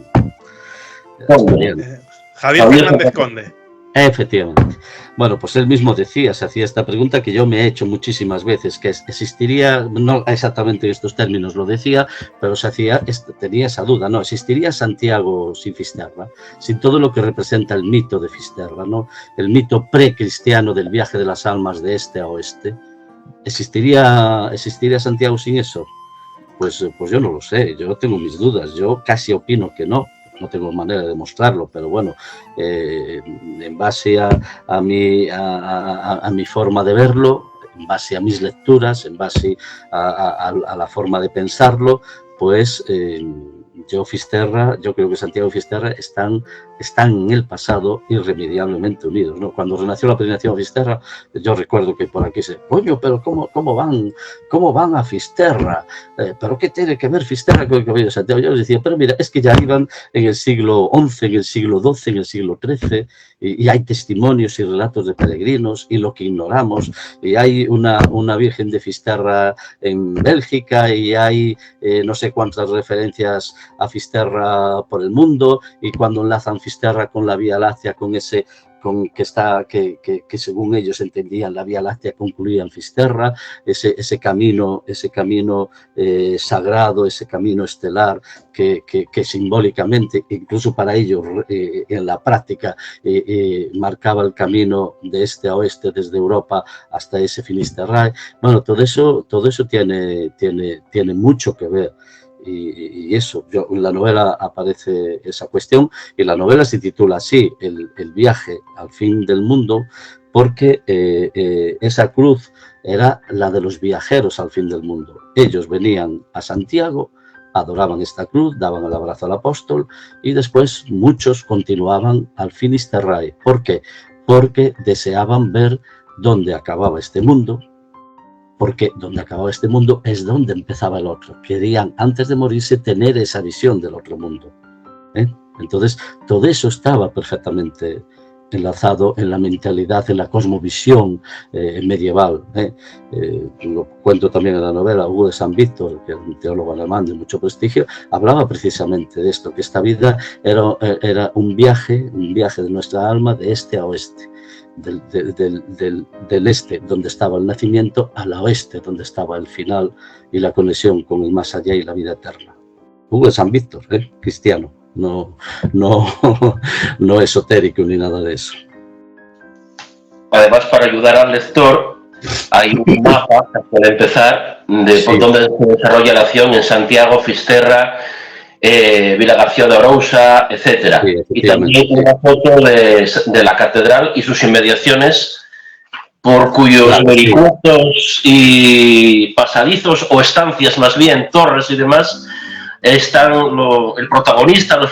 Javier Fernández Conde. Efectivamente. Bueno, pues él mismo decía, se hacía esta pregunta que yo me he hecho muchísimas veces, que existiría, no exactamente en estos términos lo decía, pero tenía esa duda, ¿no? ¿Existiría Santiago sin Fisterra? Sin todo lo que representa el mito de Fisterra, ¿no? El mito precristiano del viaje de las almas de este a oeste. ¿Existiría Santiago sin eso? Pues yo no lo sé, yo tengo mis dudas, yo casi opino que no. No tengo manera de demostrarlo, pero bueno, en base a mi forma de verlo, en base a mis lecturas, en base a la forma de pensarlo, pues yo creo que Santiago y Fisterra están en el pasado irremediablemente unidos, ¿no? Cuando renació la peregrinación a Fisterra, yo recuerdo que por aquí coño, pero ¿cómo van a Fisterra? ¿Pero qué tiene que ver Fisterra con el Camino de Santiago? Yo les decía, pero mira, es que ya iban en el siglo XI, en el siglo XII, en el siglo XIII, y hay testimonios y relatos de peregrinos, y lo que ignoramos, y hay una Virgen de Fisterra en Bélgica, y hay no sé cuántas referencias a Fisterra por el mundo, y cuando enlazan Fisterra con la Vía Láctea, que según ellos entendían la Vía Láctea concluía en Fisterra, ese camino sagrado, ese camino estelar que simbólicamente, incluso para ellos en la práctica, marcaba el camino de este a oeste desde Europa hasta ese Finisterrae. Bueno, todo eso tiene mucho que ver. Y eso, en la novela aparece esa cuestión, y la novela se titula así, el viaje al fin del mundo, porque esa cruz era la de los viajeros al fin del mundo. Ellos venían a Santiago, adoraban esta cruz, daban el abrazo al apóstol, y después muchos continuaban al Finisterrae. ¿Por qué? Porque deseaban ver dónde acababa este mundo, porque donde acababa este mundo es donde empezaba el otro. Querían, antes de morirse, tener esa visión del otro mundo. Entonces, todo eso estaba perfectamente enlazado en la mentalidad, en la cosmovisión medieval. Lo cuento también en la novela. Hugo de San Víctor, que es un teólogo alemán de mucho prestigio, hablaba precisamente de esto, que esta vida era un viaje de nuestra alma de este a oeste. Del este, donde estaba el nacimiento, al oeste, donde estaba el final y la conexión con el más allá y la vida eterna. Hugo de San Víctor, cristiano, no esotérico ni nada de eso. Además, para ayudar al lector, hay un mapa que puede empezar de por dónde se desarrolla la acción en Santiago, Fisterra, Vila García de Arousa, etcétera. Sí, y también una foto de la catedral y sus inmediaciones, por cuyos vericuetos y pasadizos, o estancias más bien, torres y demás, están los protagonistas.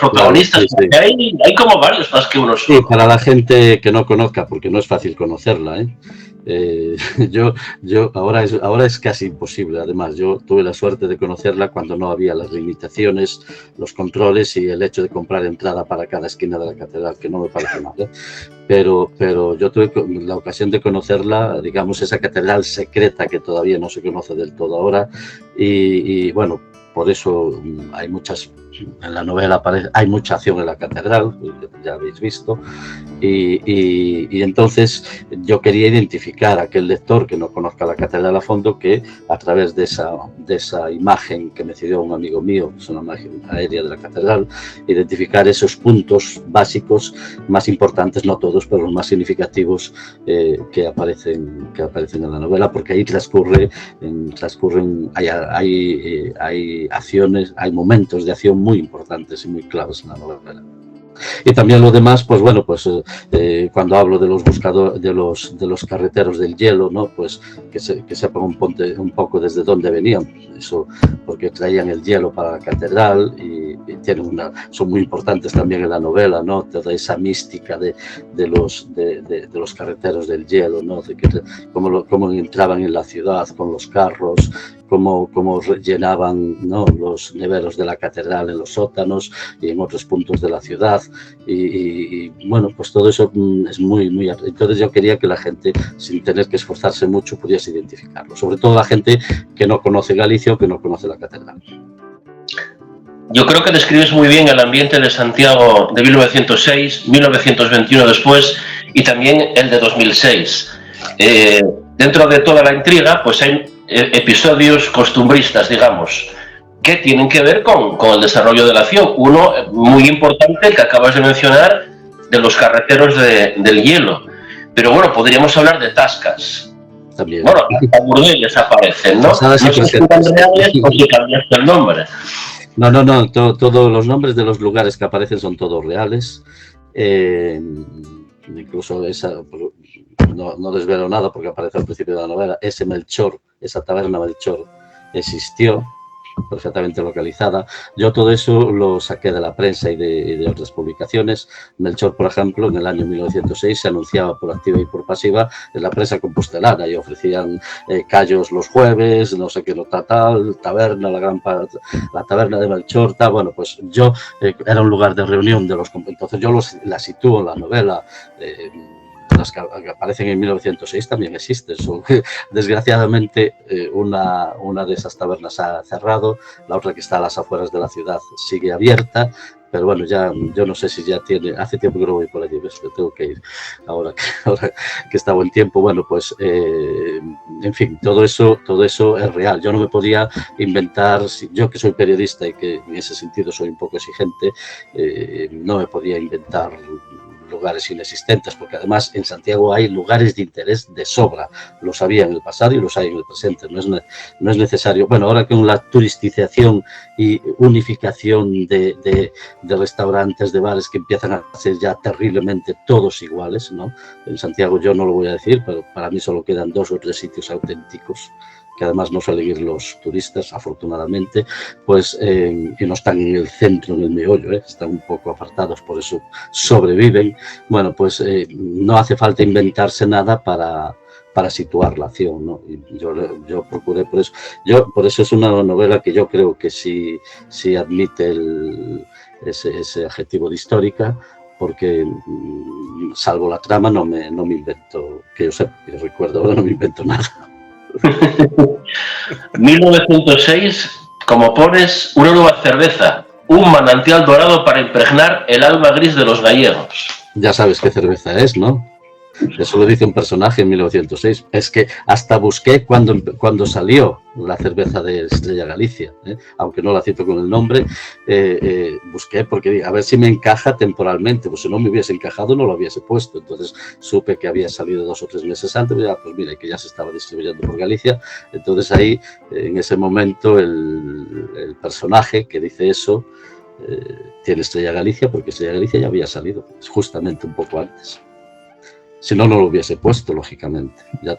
Hay como varios más que uno solo. Sí, para la gente que no conozca, porque no es fácil conocerla, Ahora es casi imposible. Además, yo tuve la suerte de conocerla cuando no había las limitaciones, los controles y el hecho de comprar entrada para cada esquina de la catedral, que no me parece mal, ¿eh? Pero yo tuve la ocasión de conocerla, digamos, esa catedral secreta que todavía no se conoce del todo ahora, y bueno, por eso hay muchas, en la novela hay mucha acción en la catedral, ya habéis visto, y entonces yo quería identificar a aquel lector que no conozca la catedral a fondo, que a través de esa imagen que me cedió un amigo mío, es una imagen aérea de la catedral, identificar esos puntos básicos más importantes, no todos, pero los más significativos que aparecen en la novela, porque ahí hay acciones, hay momentos de acción muy importantes y muy claves en la novela. Y también lo demás, pues bueno, pues cuando hablo de los buscadores, de los carreteros del hielo, ¿no? Pues que sepan un poco desde dónde venían, eso, porque traían el hielo para la catedral y son muy importantes también en la novela, ¿no? Toda esa mística de los carreteros del hielo, ¿no? De cómo entraban en la ciudad con los carros, cómo llenaban, ¿no?, los neveros de la catedral en los sótanos y en otros puntos de la ciudad, y bueno, pues todo eso es muy, muy... Entonces yo quería que la gente, sin tener que esforzarse mucho, pudiese identificarlo, sobre todo la gente que no conoce Galicia o que no conoce la catedral. Yo creo que describes muy bien el ambiente de Santiago de 1906, 1921 después y también el de 2006. Dentro de toda la intriga, pues hay episodios costumbristas, digamos, que tienen que ver con el desarrollo de la acción. Uno muy importante, el que acabas de mencionar, de los carreteros del hielo. Pero bueno, podríamos hablar de tascas. También. Bueno, hasta burdeles aparecen, ¿no? No sé si eran reales o si cambiaste el nombre. No, todos los nombres de los lugares que aparecen son todos reales. Incluso no desvelo nada porque aparece al principio de la novela, ese Melchor, esa taberna Melchor existió, perfectamente localizada. Yo todo eso lo saqué de la prensa y de otras publicaciones. Melchor, por ejemplo, en el año 1906 se anunciaba por activa y por pasiva en la prensa compostelana y ofrecían callos los jueves, no sé qué, taberna, la taberna de Melchor, tal. Bueno, pues yo era un lugar de reunión de los... Entonces yo la sitúo en la novela. Las que aparecen en 1906 también existen. Desgraciadamente, una de esas tabernas ha cerrado, la otra que está a las afueras de la ciudad sigue abierta, pero bueno, ya yo no sé si ya tiene... Hace tiempo que no voy por allí, ¿ves? Me tengo que ir ahora que está buen tiempo. Bueno, pues, en fin, todo eso es real. Yo no me podía inventar, yo que soy periodista y que en ese sentido soy un poco exigente, no me podía inventar lugares inexistentes, porque además en Santiago hay lugares de interés de sobra, los había en el pasado y los hay en el presente, no es necesario. Bueno, ahora con la turistización y unificación de restaurantes, de bares que empiezan a ser ya terriblemente todos iguales, ¿no? En Santiago yo no lo voy a decir, pero para mí solo quedan 2 o 3 sitios auténticos, que además no suelen ir los turistas, afortunadamente, pues, y no están en el centro, en el meollo, están un poco apartados, por eso sobreviven. Bueno, pues no hace falta inventarse nada para situar la acción, ¿no? Y yo procuré por eso. Por eso es una novela que yo creo que sí admite ese adjetivo de histórica, porque salvo la trama no me invento, que yo sepa, que recuerdo ahora, no me invento nada. 1906, como pones, una nueva cerveza, un manantial dorado para impregnar el alma gris de los gallegos. Ya sabes qué cerveza es, ¿no? Eso lo dice un personaje en 1906. Es que hasta busqué cuando salió la cerveza de Estrella Galicia, aunque no la cito con el nombre, busqué porque a ver si me encaja temporalmente, pues si no me hubiese encajado no lo hubiese puesto. Entonces supe que había salido 2 o 3 meses antes, pues mira, que ya se estaba distribuyendo por Galicia. Entonces ahí, en ese momento, el personaje que dice eso tiene Estrella Galicia, porque Estrella Galicia ya había salido justamente un poco antes. Si no, no lo hubiese puesto, lógicamente. Ya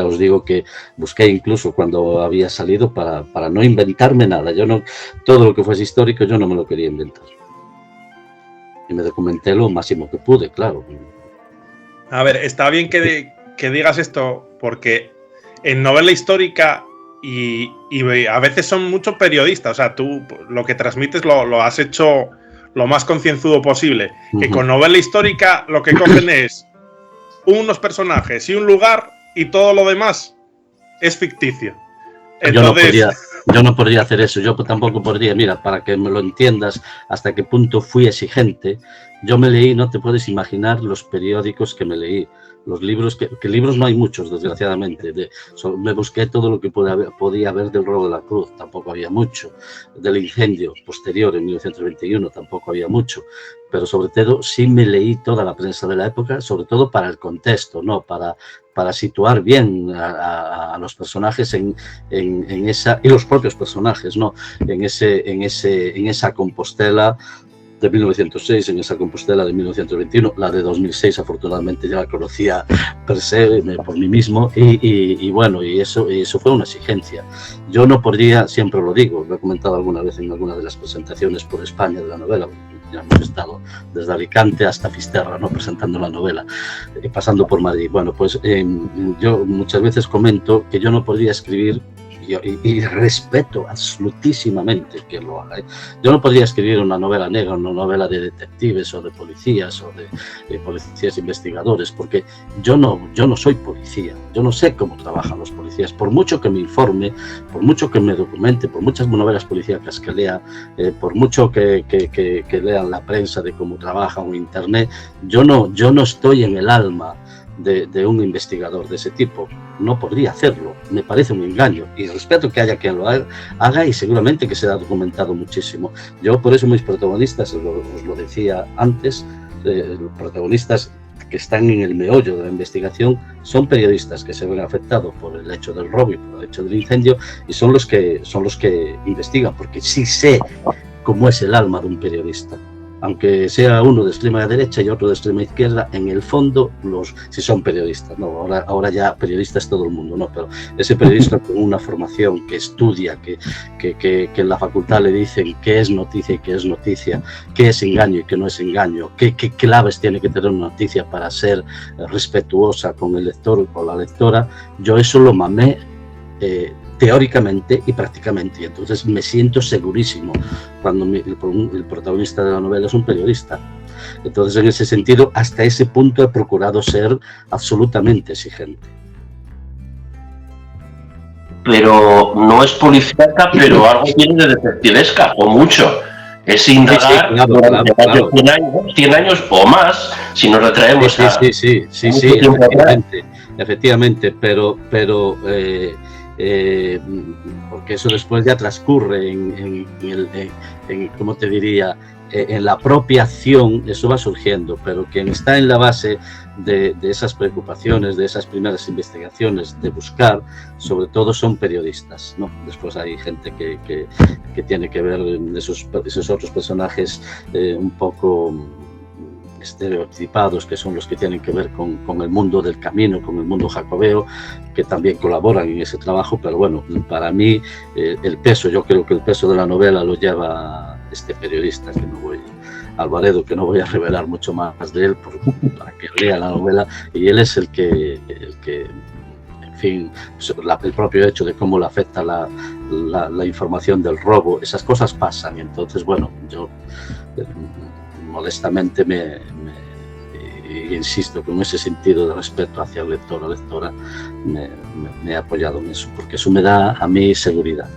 os digo que busqué incluso cuando había salido para no inventarme nada. Todo lo que fuese histórico yo no me lo quería inventar. Y me documenté lo máximo que pude, claro. A ver, está bien que que digas esto porque en novela histórica y a veces son muchos periodistas, o sea, tú lo que transmites lo has hecho lo más concienzudo posible, que con novela histórica lo que cogen es unos personajes y un lugar y todo lo demás es ficticio. Entonces, yo no podría hacer eso, yo tampoco podría, mira, para que me lo entiendas hasta qué punto fui exigente, yo me leí, no te puedes imaginar los periódicos que me leí, los libros, que libros no hay muchos, desgraciadamente, me busqué todo lo que podía haber del robo de la Cruz, tampoco había mucho, del incendio posterior en 1921 tampoco había mucho, pero sobre todo sí me leí toda la prensa de la época, sobre todo para el contexto, ¿no? Para situar bien a los personajes en esa, y los propios personajes, ¿no? En esa Compostela de 1906, en esa Compostela de 1921, la de 2006 afortunadamente ya la conocía per se, por mí mismo, y bueno, y eso fue una exigencia. Yo no podría, siempre lo digo, lo he comentado alguna vez en alguna de las presentaciones por España de la novela, ya hemos estado desde Alicante hasta Fisterra, ¿no? Presentando la novela, pasando por Madrid. Bueno, pues yo muchas veces comento que yo no podría escribir, y respeto absolutísimamente que lo haga, ¿eh? Yo no podría escribir una novela negra, una novela de detectives o de policías o de policías investigadores, porque yo no soy policía, yo no sé cómo trabajan los policías, por mucho que me informe, por mucho que me documente, por muchas novelas policíacas que lea, por mucho que lean la prensa de cómo trabajan o internet, yo no estoy en el alma de un investigador de ese tipo, no podría hacerlo, me parece un engaño, y respeto que haya quien lo haga y seguramente que se ha documentado muchísimo. Yo por eso mis protagonistas, os lo decía antes, los protagonistas que están en el meollo de la investigación son periodistas que se ven afectados por el hecho del robo y por el hecho del incendio, y son los que investigan, porque sí sé cómo es el alma de un periodista. Aunque sea uno de extrema derecha y otro de extrema izquierda, en el fondo, si son periodistas, no, ahora ya periodista es todo el mundo, no, pero ese periodista con una formación que estudia, que en la facultad le dicen qué es noticia y qué es noticia, qué es engaño y qué no es engaño, qué claves tiene que tener una noticia para ser respetuosa con el lector o con la lectora, yo eso lo mamé teóricamente y prácticamente, y entonces me siento segurísimo cuando el protagonista de la novela es un periodista. Entonces, en ese sentido, hasta ese punto he procurado ser absolutamente exigente. Pero no es policíaca, pero algo tiene de detectivesca, o mucho. Es indagar durante 100 años o más, si nos retraemos efectivamente, pero porque eso después ya transcurre en ¿cómo te diría? En la propia acción, eso va surgiendo, pero quien está en la base de esas preocupaciones, de esas primeras investigaciones, de buscar, sobre todo son periodistas, ¿no? Después hay gente que tiene que ver esos otros personajes un poco estereotipados, que son los que tienen que ver con el mundo del camino, con el mundo jacobeo, que también colaboran en ese trabajo, pero bueno, para mí yo creo que el peso de la novela lo lleva este periodista, Alvaredo, que no voy a revelar mucho más de él para que lea la novela, y él es el que en fin, el propio hecho de cómo le afecta la información del robo, esas cosas pasan, y entonces bueno, yo modestamente insisto, con ese sentido de respeto hacia el lector o lectora, me he apoyado en eso, porque eso me da a mí seguridad.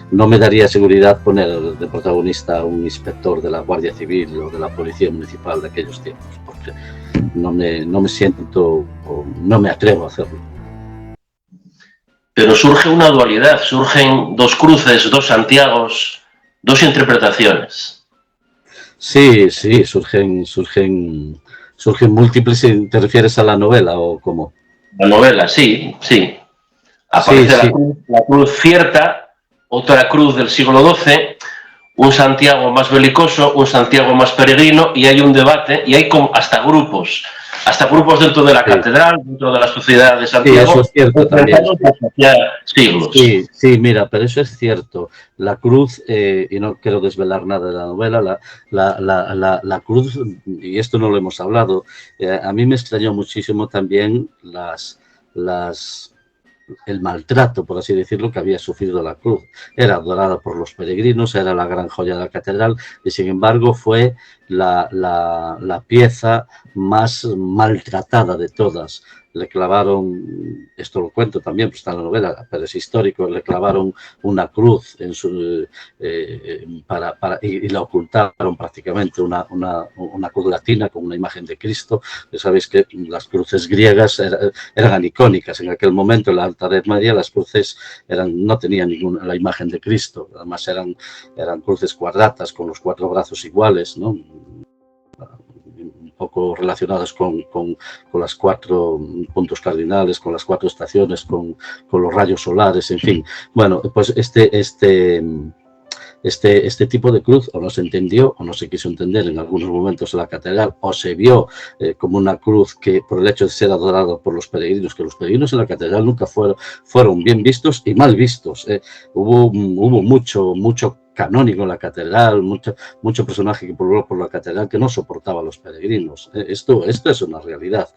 No me daría seguridad poner de protagonista a un inspector de la Guardia Civil o de la Policía Municipal de aquellos tiempos, porque no me siento, no me atrevo a hacerlo. Pero surge una dualidad, surgen dos cruces, dos Santiagos, dos interpretaciones. Sí, surgen múltiples. ¿Te refieres a la novela o cómo? La novela, sí. Aparece la cruz cierta, otra cruz del siglo XII, un Santiago más belicoso, un Santiago más peregrino, y hay un debate, y hay hasta grupos hasta grupos dentro de la catedral, dentro de la sociedad de Santiago. Sí, eso es cierto también. Siglos. Sí, mira, pero eso es cierto. La cruz, y no quiero desvelar nada de la novela, la cruz, y esto no lo hemos hablado, a mí me extrañó muchísimo también el maltrato, por así decirlo, que había sufrido la cruz. Era adorada por los peregrinos, era la gran joya de la catedral y, sin embargo, fue la pieza más maltratada de todas. Le clavaron, esto lo cuento también, pues está en la novela, pero es histórico, le clavaron una cruz en su, y la ocultaron prácticamente, una cruz latina con una imagen de Cristo. Ya sabéis que las cruces griegas eran icónicas. En aquel momento, en la Alta Edad Media, las cruces no tenían la imagen de Cristo. Además, eran cruces cuadratas con los 4 brazos iguales, ¿no? Un poco relacionadas con las 4 puntos cardinales, con las 4 estaciones, con los rayos solares, en fin. Bueno, pues este tipo de cruz o no se entendió o no se quiso entender en algunos momentos en la catedral, o se vio como una cruz que, por el hecho de ser adorada por los peregrinos, que los peregrinos en la catedral nunca fueron bien vistos y mal vistos. Hubo mucho canónigo en la catedral, mucho personaje que pululó por la catedral que no soportaba a los peregrinos. Esto es una realidad.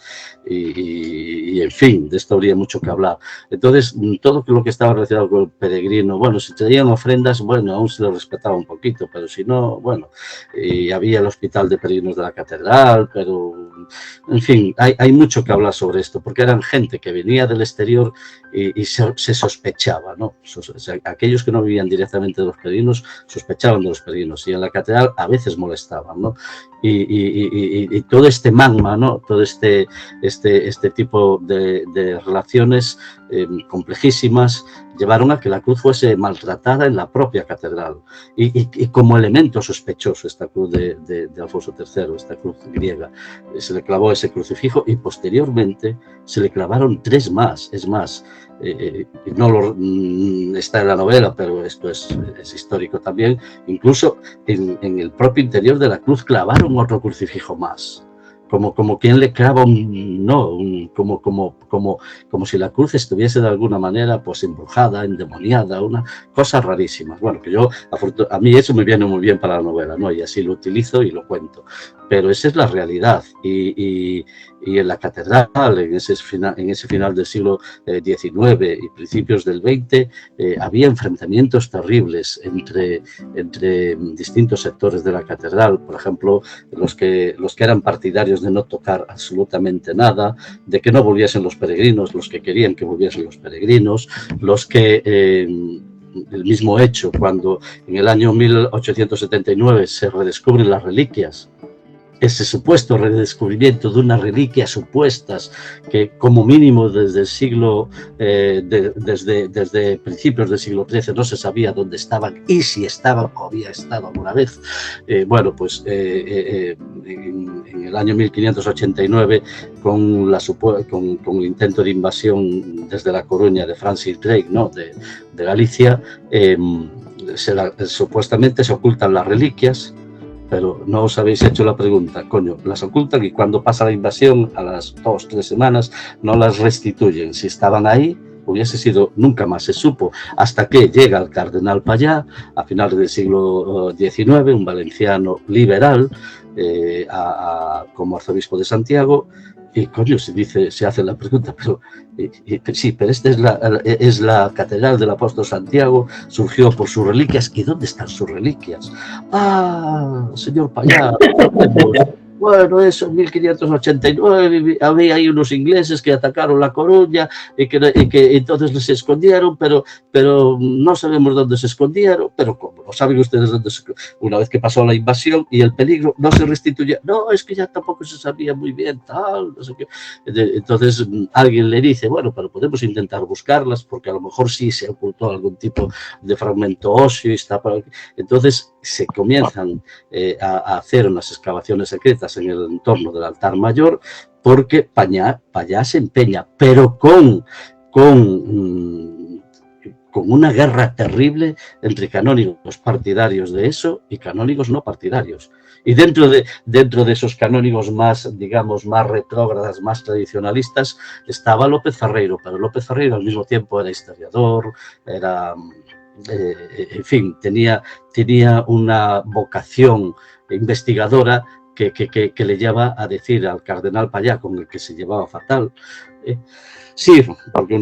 Y en fin, de esto habría mucho que hablar. Entonces, todo lo que estaba relacionado con el peregrino, bueno, si traían ofrendas, bueno, aún se lo respetaba un poquito, pero si no, bueno, y había el hospital de peregrinos de la catedral, pero, en fin, hay mucho que hablar sobre esto, porque eran gente que venía del exterior y se sospechaba, ¿no? Aquellos que no vivían directamente de los peregrinos sospechaban de los peregrinos, y en la catedral a veces molestaban, ¿no? Y todo este magma, ¿no? Todo este tipo de relaciones complejísimas llevaron a que la cruz fuese maltratada en la propia catedral y como elemento sospechoso esta cruz de Alfonso III, esta cruz griega. Se le clavó ese crucifijo y posteriormente se le clavaron 3 más. Es más, está en la novela, pero esto es histórico también. Incluso en el propio interior de la cruz clavaron otro crucifijo más. Como quien le clava como si la cruz estuviese de alguna manera pues embrujada, endemoniada, una cosa rarísima. Bueno, que a mí eso me viene muy bien para la novela, ¿no? Y así lo utilizo y lo cuento. Pero esa es la realidad. Y en la catedral, en ese final del siglo XIX y principios del XX, había enfrentamientos terribles entre distintos sectores de la catedral. Por ejemplo, los que eran partidarios de no tocar absolutamente nada, de que no volviesen los peregrinos, los que querían que volviesen los peregrinos, los que el mismo hecho cuando en el año 1879 se redescubren las reliquias, ese supuesto redescubrimiento de unas reliquias supuestas que como mínimo desde el siglo, desde principios del siglo XIII no se sabía dónde estaban y si estaban o había estado alguna vez. Bueno, pues en el año 1589 con el intento de invasión desde La Coruña de Francis Drake, ¿no? de Galicia, supuestamente se ocultan las reliquias. Pero no os habéis hecho la pregunta, coño, las ocultan y cuando pasa la invasión, a las 2 o 3 semanas, no las restituyen. Si estaban ahí, hubiese sido, nunca más se supo, hasta que llega el cardenal Pallá, a finales del siglo XIX, un valenciano liberal, como arzobispo de Santiago, y coño, se hace la pregunta, pero sí, pero esta es la catedral del apóstol Santiago, surgió por sus reliquias. ¿Y dónde están sus reliquias? Ah, señor Pallá, bueno, eso en 1589 había ahí unos ingleses que atacaron La Coruña y que entonces les escondieron, pero no sabemos dónde se escondieron. Pero ¿cómo? ¿No saben ustedes dónde se escondieron? Una vez que pasó la invasión y el peligro, no se restituye. No, es que ya tampoco se sabía muy bien, tal, no sé qué. Entonces alguien le dice, bueno, pero podemos intentar buscarlas porque a lo mejor sí se ocultó algún tipo de fragmento óseo y está por aquí. Entonces se comienzan a hacer unas excavaciones secretas en el entorno del altar mayor, porque Pallá se empeña, pero con con una guerra terrible entre canónigos partidarios de eso y canónigos no partidarios. Y dentro de esos canónigos más, digamos, más retrógradas, más tradicionalistas, estaba López Ferreiro, pero López Ferreiro al mismo tiempo era historiador, era, en fin, tenía una vocación investigadora que le lleva a decir al cardenal Pallá, con el que se llevaba fatal, sí, porque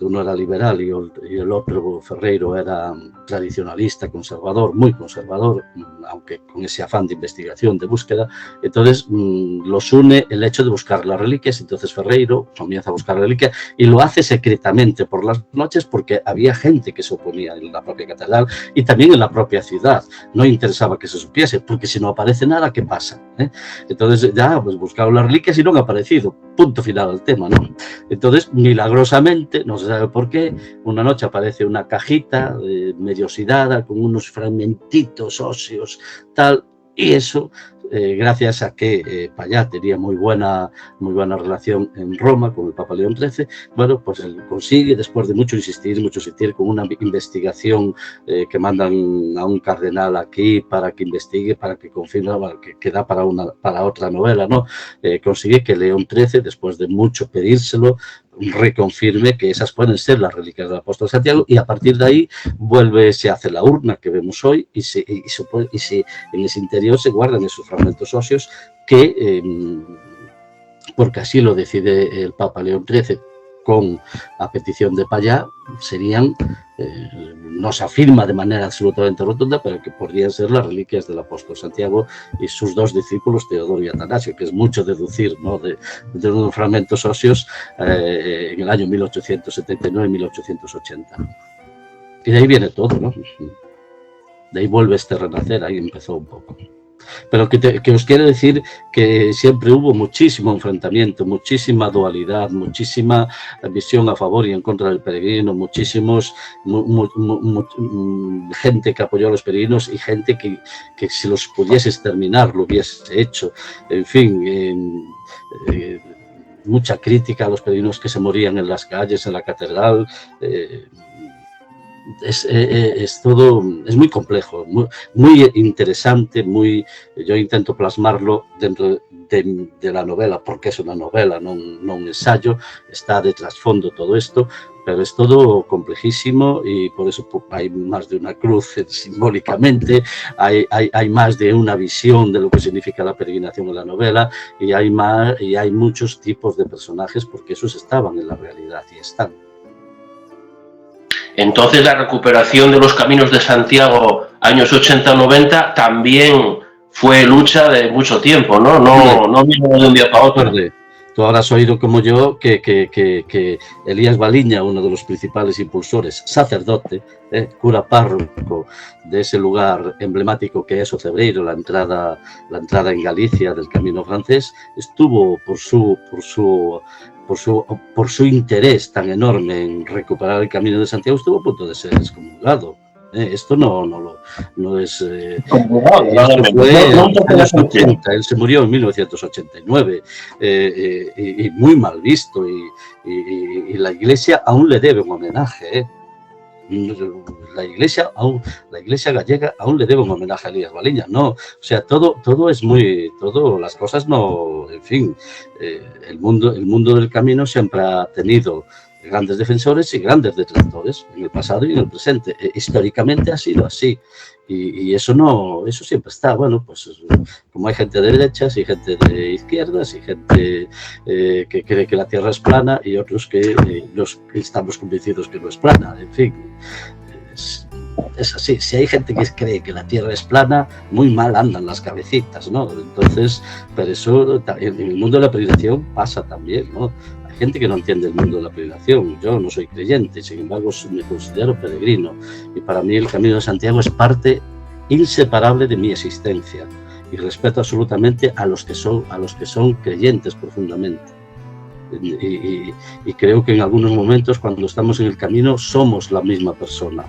uno era liberal y el otro, Ferreiro, era tradicionalista, conservador, muy conservador, aunque con ese afán de investigación, de búsqueda. Entonces los une el hecho de buscar las reliquias. Entonces Ferreiro comienza a buscar reliquias y lo hace secretamente por las noches, porque había gente que se oponía en la propia catedral y también en la propia ciudad. No interesaba que se supiese, porque si no aparece nada, ¿qué pasa? Entonces ya pues buscaron las reliquias y no han aparecido. Punto final al tema, ¿no? Entonces, milagrosamente, no se sabe por qué, una noche aparece una cajita medio oxidada con unos fragmentitos óseos, tal, y eso, gracias a que Pallá tenía muy buena relación en Roma con el Papa León XIII, bueno, pues él consigue, después de mucho insistir, con una investigación que mandan a un cardenal aquí para que investigue, para que confirme, que da para otra novela, ¿no? Consigue que León XIII, después de mucho pedírselo, reconfirme que esas pueden ser las reliquias del apóstol Santiago, y a partir de ahí se hace la urna que vemos hoy y en ese interior se guardan esos fragmentos óseos que, porque así lo decide el Papa León XIII a petición de Pallá, serían, no se afirma de manera absolutamente rotunda, pero que podrían ser las reliquias del apóstol Santiago y sus dos discípulos, Teodoro y Atanasio, que es mucho deducir, ¿no?, de unos fragmentos óseos en el año 1879 y 1880. Y de ahí viene todo, ¿no? De ahí vuelve este renacer, ahí empezó un poco. Pero que os quiero decir que siempre hubo muchísimo enfrentamiento, muchísima dualidad, muchísima visión a favor y en contra del peregrino, gente que apoyó a los peregrinos y gente que si los pudiese exterminar lo hubiese hecho. En fin, mucha crítica a los peregrinos que se morían en las calles, en la catedral. Es todo, es muy complejo, muy interesante, yo intento plasmarlo dentro de la novela, porque es una novela, no un ensayo, está de trasfondo todo esto, pero es todo complejísimo y por eso hay más de una cruz simbólicamente, hay más de una visión de lo que significa la peregrinación en la novela y hay muchos tipos de personajes, porque esos estaban en la realidad y están. Entonces la recuperación de los caminos de Santiago años 80-90 también fue lucha de mucho tiempo, ¿no? No vino de un día para otro. Tú habrás oído como yo que Elías Baliña, uno de los principales impulsores, sacerdote, cura párroco de ese lugar emblemático que es Ocebreiro, la entrada en Galicia del camino francés, estuvo por su interés tan enorme en recuperar el camino de Santiago, estuvo a punto de ser excomulgado. Esto no es... esto fue en los años 80, él se murió en 1989 y muy mal visto, y la Iglesia aún le debe un homenaje. La iglesia gallega aún le debe un homenaje a Elías Baliña, no, o sea, todo es las cosas no, en fin, el mundo del camino siempre ha tenido grandes defensores y grandes detractores en el pasado y en el presente. Históricamente ha sido así. Y eso siempre está. Bueno, pues como hay gente de derechas y gente de izquierdas y gente que cree que la Tierra es plana y otros que estamos convencidos que no es plana. En fin, es así. Si hay gente que cree que la Tierra es plana, muy mal andan las cabecitas, ¿no? Entonces, pero eso en el mundo de la peregrinación pasa también, ¿no? Hay gente que no entiende el mundo de la peregrinación. Yo no soy creyente, sin embargo me considero peregrino y para mí el Camino de Santiago es parte inseparable de mi existencia y respeto absolutamente a los que son creyentes profundamente. Y creo que en algunos momentos cuando estamos en el camino somos la misma persona.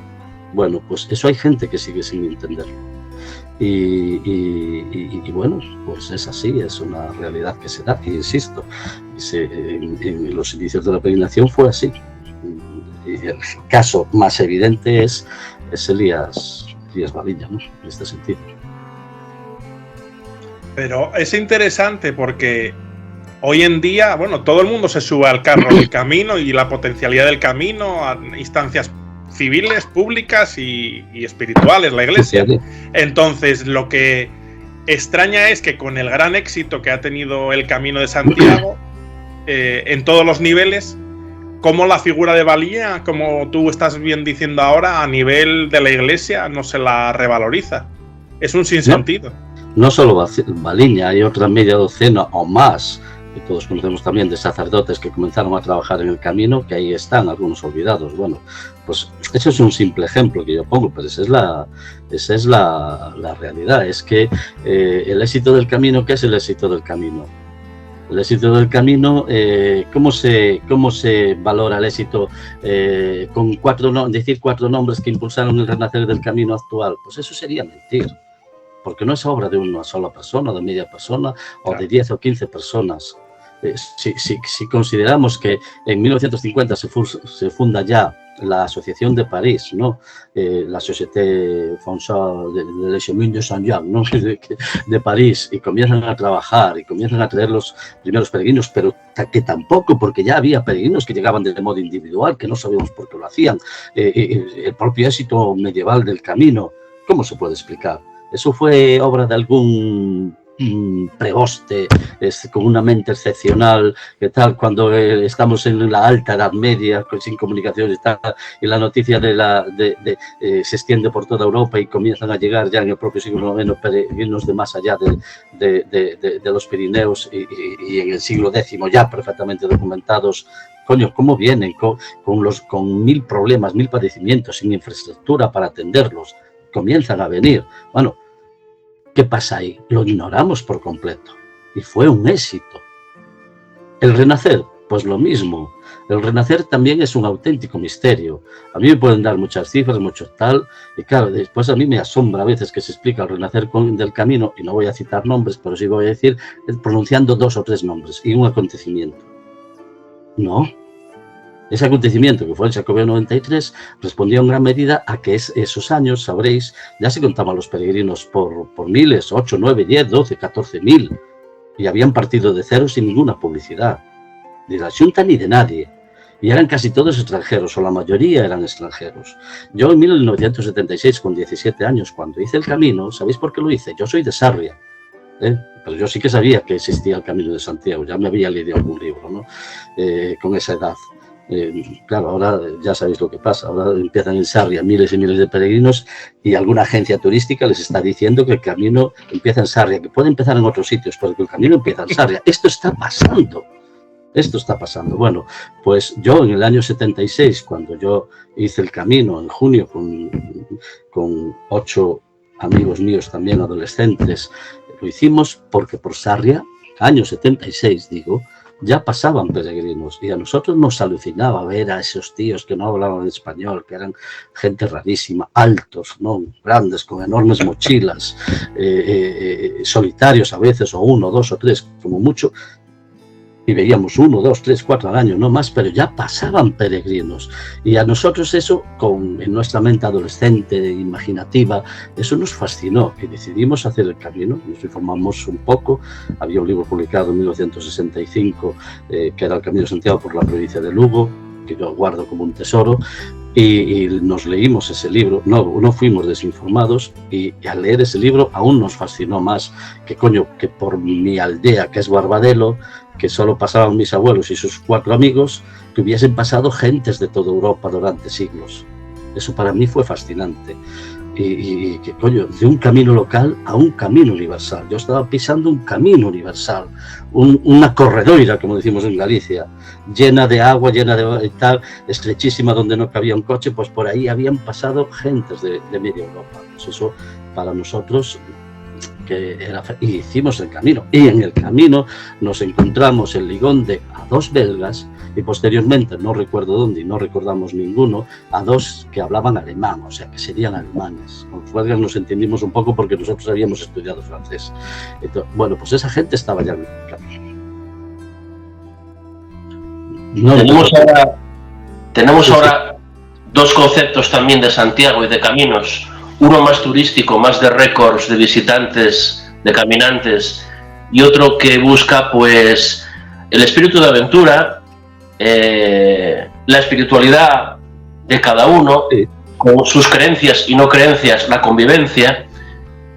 Bueno, pues eso hay gente que sigue sin entenderlo. Y bueno, pues es así, es una realidad que se da, e insisto, en los inicios de la peregrinación fue así. Y el caso más evidente es Elías Baliña, ¿no? En este sentido. Pero es interesante porque hoy en día, bueno, todo el mundo se sube al carro del camino y la potencialidad del camino a instancias civiles, públicas y espirituales, la Iglesia. Entonces, lo que extraña es que con el gran éxito que ha tenido el Camino de Santiago, en todos los niveles, como la figura de Baliña, como tú estás bien diciendo ahora, a nivel de la Iglesia no se la revaloriza. Es un sinsentido. No solo Baliña, hay otra media docena o más, que todos conocemos también, de sacerdotes que comenzaron a trabajar en el camino, que ahí están, algunos olvidados. Bueno, pues eso es un simple ejemplo que yo pongo, pero esa es la realidad. Es que el éxito del camino, ¿qué es el éxito del camino? El éxito del camino, ¿cómo se valora el éxito con decir cuatro nombres que impulsaron el renacer del camino actual? Pues eso sería mentir, porque no es obra de una sola persona, de media persona, o de 10 o 15 personas. Si consideramos que en 1950 se funda ya la Asociación de París, ¿no? La Société Française de les Chemins de Saint-Jean, ¿no? de París, y comienzan a trabajar y comienzan a traer los primeros peregrinos, pero que tampoco, porque ya había peregrinos que llegaban de modo individual, que no sabíamos por qué lo hacían. El propio éxito medieval del camino, ¿cómo se puede explicar? ¿Eso fue obra de algún pregoste con una mente excepcional, que tal, cuando estamos en la alta Edad Media, sin comunicaciones y tal, y la noticia se extiende por toda Europa y comienzan a llegar ya en el propio siglo IX peregrinos de más allá de los Pirineos y en el siglo X ya perfectamente documentados? Coño, ¿cómo vienen con 1000 problemas, 1000 padecimientos, sin infraestructura para atenderlos? Comienzan a venir. Bueno, ¿qué pasa ahí? Lo ignoramos por completo. Y fue un éxito. El renacer, pues lo mismo. El renacer también es un auténtico misterio. A mí me pueden dar muchas cifras, mucho tal, y claro, después a mí me asombra a veces que se explica el renacer del camino, y no voy a citar nombres, pero sí voy a decir, pronunciando 2 o 3 nombres, y un acontecimiento. No. Ese acontecimiento, que fue el Jacobeo 93, respondió en gran medida a que esos años, sabréis, ya se contaban los peregrinos por miles, 8, 9, 10, 12, 14.000, y habían partido de cero sin ninguna publicidad, ni de la Junta ni de nadie, y eran casi todos extranjeros, o la mayoría eran extranjeros. Yo en 1976, con 17 años, cuando hice el camino, ¿sabéis por qué lo hice? Yo soy de Sarria, pero yo sí que sabía que existía el Camino de Santiago, ya me había leído algún libro, ¿no? Con esa edad. Claro, ahora ya sabéis lo que pasa, ahora empiezan en Sarria miles y miles de peregrinos y alguna agencia turística les está diciendo que el camino empieza en Sarria, que puede empezar en otros sitios, pero que el camino empieza en Sarria. Esto está pasando. Bueno, pues yo en el año 76, cuando yo hice el camino en junio con 8 amigos míos también adolescentes, lo hicimos porque por Sarria, año 76 digo, ya pasaban peregrinos y a nosotros nos alucinaba ver a esos tíos que no hablaban español, que eran gente rarísima, altos, ¿no? Grandes, con enormes mochilas, solitarios a veces, o 1, 2 o 3 como mucho, y veíamos 1, 2, 3, 4 al año, no más, pero ya pasaban peregrinos. Y a nosotros eso, en nuestra mente adolescente, imaginativa, eso nos fascinó y decidimos hacer el camino. Nos informamos un poco, había un libro publicado en 1965 que era el Camino de Santiago por la provincia de Lugo, que yo guardo como un tesoro, y nos leímos ese libro. No fuimos desinformados, y al leer ese libro aún nos fascinó más que por mi aldea, que es Barbadelo, que solo pasaban mis abuelos y sus 4 amigos, que hubiesen pasado gentes de toda Europa durante siglos. Eso para mí fue fascinante. Y que de un camino local a un camino universal. Yo estaba pisando un camino universal, una corredoira, como decimos en Galicia, llena de agua, llena de tal, estrechísima, donde no cabía un coche, pues por ahí habían pasado gentes de media Europa. Pues eso para nosotros y hicimos el camino, y en el camino nos encontramos el ligón a 2 belgas, y posteriormente, no recuerdo dónde y no recordamos ninguno, a 2 que hablaban alemán, o sea que serían alemanes. Con los belgas nos entendimos un poco porque nosotros habíamos estudiado francés. Entonces, bueno, pues esa gente estaba ya en el camino. Tenemos ahora dos conceptos también de Santiago y de caminos, uno más turístico, más de récords de visitantes, de caminantes, y otro que busca pues el espíritu de aventura, la espiritualidad de cada uno, con sus creencias y no creencias, la convivencia,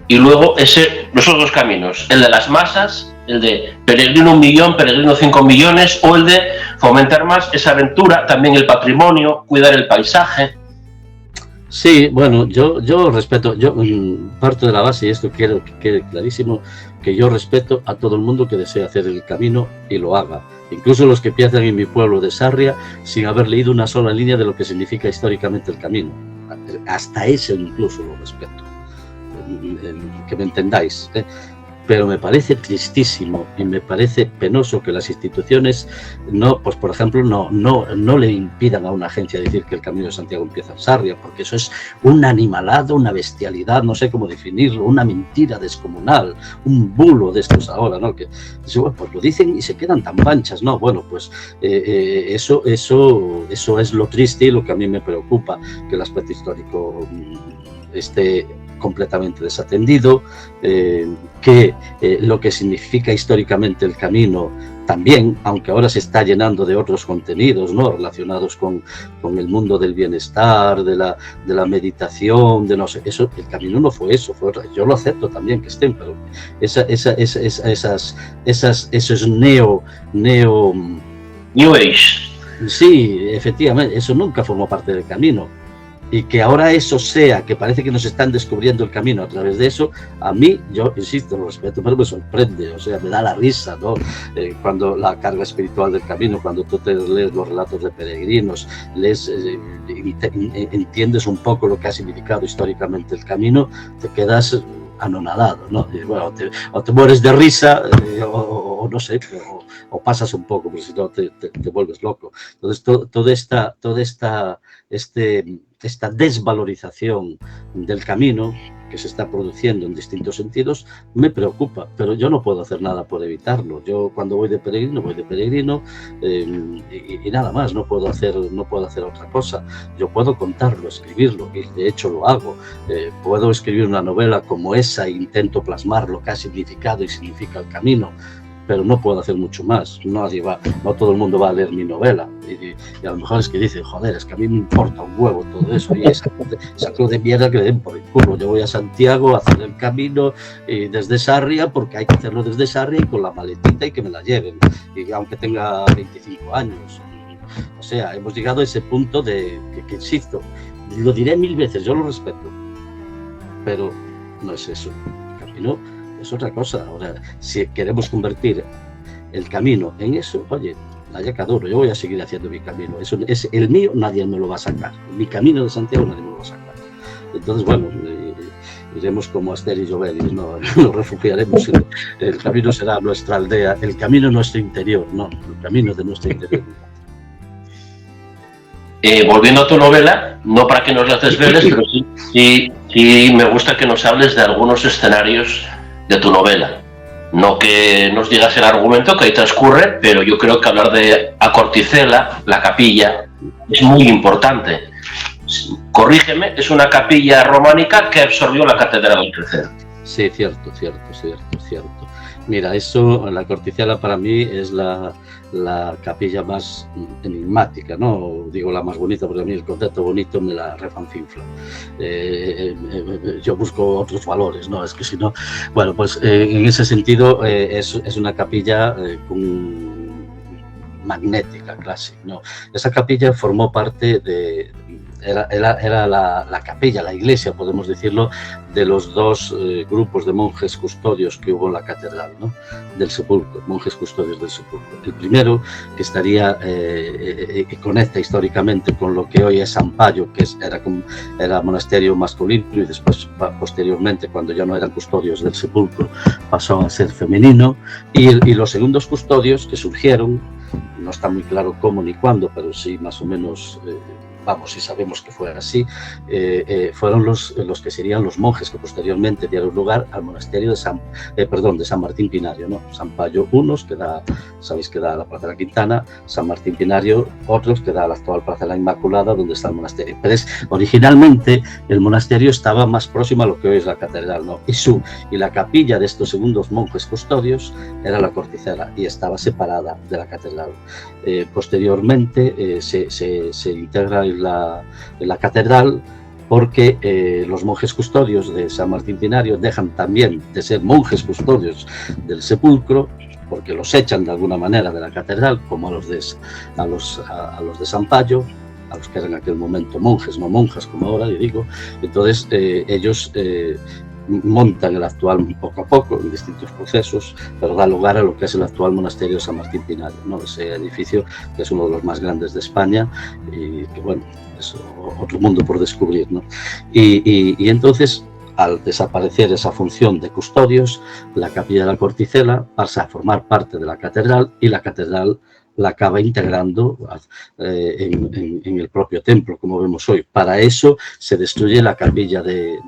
y luego los otros dos caminos, el de las masas, el de peregrino 1 millón, peregrino 5 millones, o el de fomentar más esa aventura, también el patrimonio, cuidar el paisaje. Sí, bueno, yo respeto, yo parto de la base, y esto quiero que quede clarísimo, que yo respeto a todo el mundo que desea hacer el camino y lo haga, incluso los que empiezan en mi pueblo de Sarria sin haber leído una sola línea de lo que significa históricamente el camino. Hasta ese incluso lo respeto, que me entendáis, ¿eh? Pero me parece tristísimo y me parece penoso que las instituciones no, pues por ejemplo, no le impidan a una agencia decir que el Camino de Santiago empieza en Sarria, porque eso es un animalado, una bestialidad, no sé cómo definirlo, una mentira descomunal, un bulo de estos ahora, ¿no? Que bueno, pues lo dicen y se quedan tan panchas, ¿no? Bueno, pues eso es lo triste y lo que a mí me preocupa, que el aspecto histórico esté completamente desatendido, que lo que significa históricamente el camino también, aunque ahora se está llenando de otros contenidos, ¿no? Relacionados con el mundo del bienestar, de la meditación, de no sé, eso, el camino no fue eso, yo lo acepto también que estén, pero esos New Age. Sí, efectivamente, eso nunca formó parte del camino. Y que ahora eso sea, que parece que nos están descubriendo el camino a través de eso, a mí, yo insisto, lo respeto, pero me sorprende, o sea, me da la risa, ¿no? Cuando la carga espiritual del camino, cuando tú te lees los relatos de peregrinos, entiendes un poco lo que ha significado históricamente el camino, te quedas anonadado, ¿no? Y bueno, o te mueres de risa, o no sé, o pasas un poco, porque si no te vuelves loco. Entonces, toda esta desvalorización del camino que se está produciendo en distintos sentidos me preocupa, pero yo no puedo hacer nada por evitarlo. Yo cuando voy de peregrino y nada más, no puedo hacer otra cosa. Yo puedo contarlo, escribirlo, y de hecho lo hago. Puedo escribir una novela como esa e intento plasmar lo que ha significado y significa el camino, pero no puedo hacer mucho más. No todo el mundo va a leer mi novela, y a lo mejor es que dicen, joder, es que a mí me importa un huevo todo eso, y esa cruz de mierda que le den por el culo. Yo voy a Santiago a hacer el camino desde Sarria, porque hay que hacerlo desde Sarria y con la maletita y que me la lleven, y aunque tenga 25 años. O sea, hemos llegado a ese punto de que insisto, lo diré 1000 veces, yo lo respeto, pero no es eso. El camino es otra cosa. Ahora, si queremos convertir el camino en eso, oye, la yaca duro, yo voy a seguir haciendo mi camino. Eso es el mío, nadie me lo va a sacar. Mi camino de Santiago nadie me lo va a sacar. Entonces, bueno, iremos como Asterix y Obelix, ¿no? Nos refugiaremos. El camino será nuestra aldea, el camino nuestro interior, no, el camino de nuestro interior. Volviendo a tu novela, no para que nos la desveles, pero sí me gusta que nos hables de algunos escenarios de tu novela. No que nos digas el argumento que ahí transcurre, pero yo creo que hablar de Acorticela, la capilla, es muy importante. Corrígeme, es una capilla románica que absorbió la Catedral del Crucero. Sí, cierto. Mira, eso, la Acorticela para mí es la capilla más enigmática, ¿no? Digo la más bonita porque a mí el concepto bonito me la refanfinfla. Yo busco otros valores, ¿no? Es que si no... Bueno, pues en ese sentido es una capilla magnética, clásica, ¿no? Esa capilla formó parte de... Era la capilla, la iglesia, podemos decirlo, de los dos grupos de monjes custodios que hubo en la catedral, ¿no? Del sepulcro, monjes custodios del sepulcro. El primero, que estaría, que conecta históricamente con lo que hoy es San Payo, que era monasterio masculino, y después, posteriormente, cuando ya no eran custodios del sepulcro, pasó a ser femenino, y los segundos custodios que surgieron, no está muy claro cómo ni cuándo, pero sí más o menos vamos, si sabemos que fue así, fueron los que serían los monjes que posteriormente dieron lugar al monasterio de San Martín Pinario, ¿no? San Payo unos, que da, sabéis que da a la Plaza de la Quintana, San Martín Pinario otros, que da a la actual Plaza de la Inmaculada, donde está el monasterio. Pero originalmente el monasterio estaba más próximo a lo que hoy es la catedral, ¿no? Y la capilla de estos segundos monjes custodios era la Corticela y estaba separada de la catedral. Posteriormente se integra en la catedral, porque los monjes custodios de San Martín Pinario dejan también de ser monjes custodios del sepulcro, porque los echan de alguna manera de la catedral, como a los de San Payo, a los que eran en aquel momento monjes, no monjas como ahora, yo digo. Entonces ellos montan el actual poco a poco en distintos procesos, pero da lugar a lo que es el actual monasterio de San Martín Pinario, ¿no? Ese edificio que es uno de los más grandes de España y que, bueno, es otro mundo por descubrir, ¿no? Y entonces, al desaparecer esa función de custodios, la capilla de la Corticela pasa a formar parte de la catedral y la catedral la acaba integrando en el propio templo, como vemos hoy. Para eso se destruye la capilla de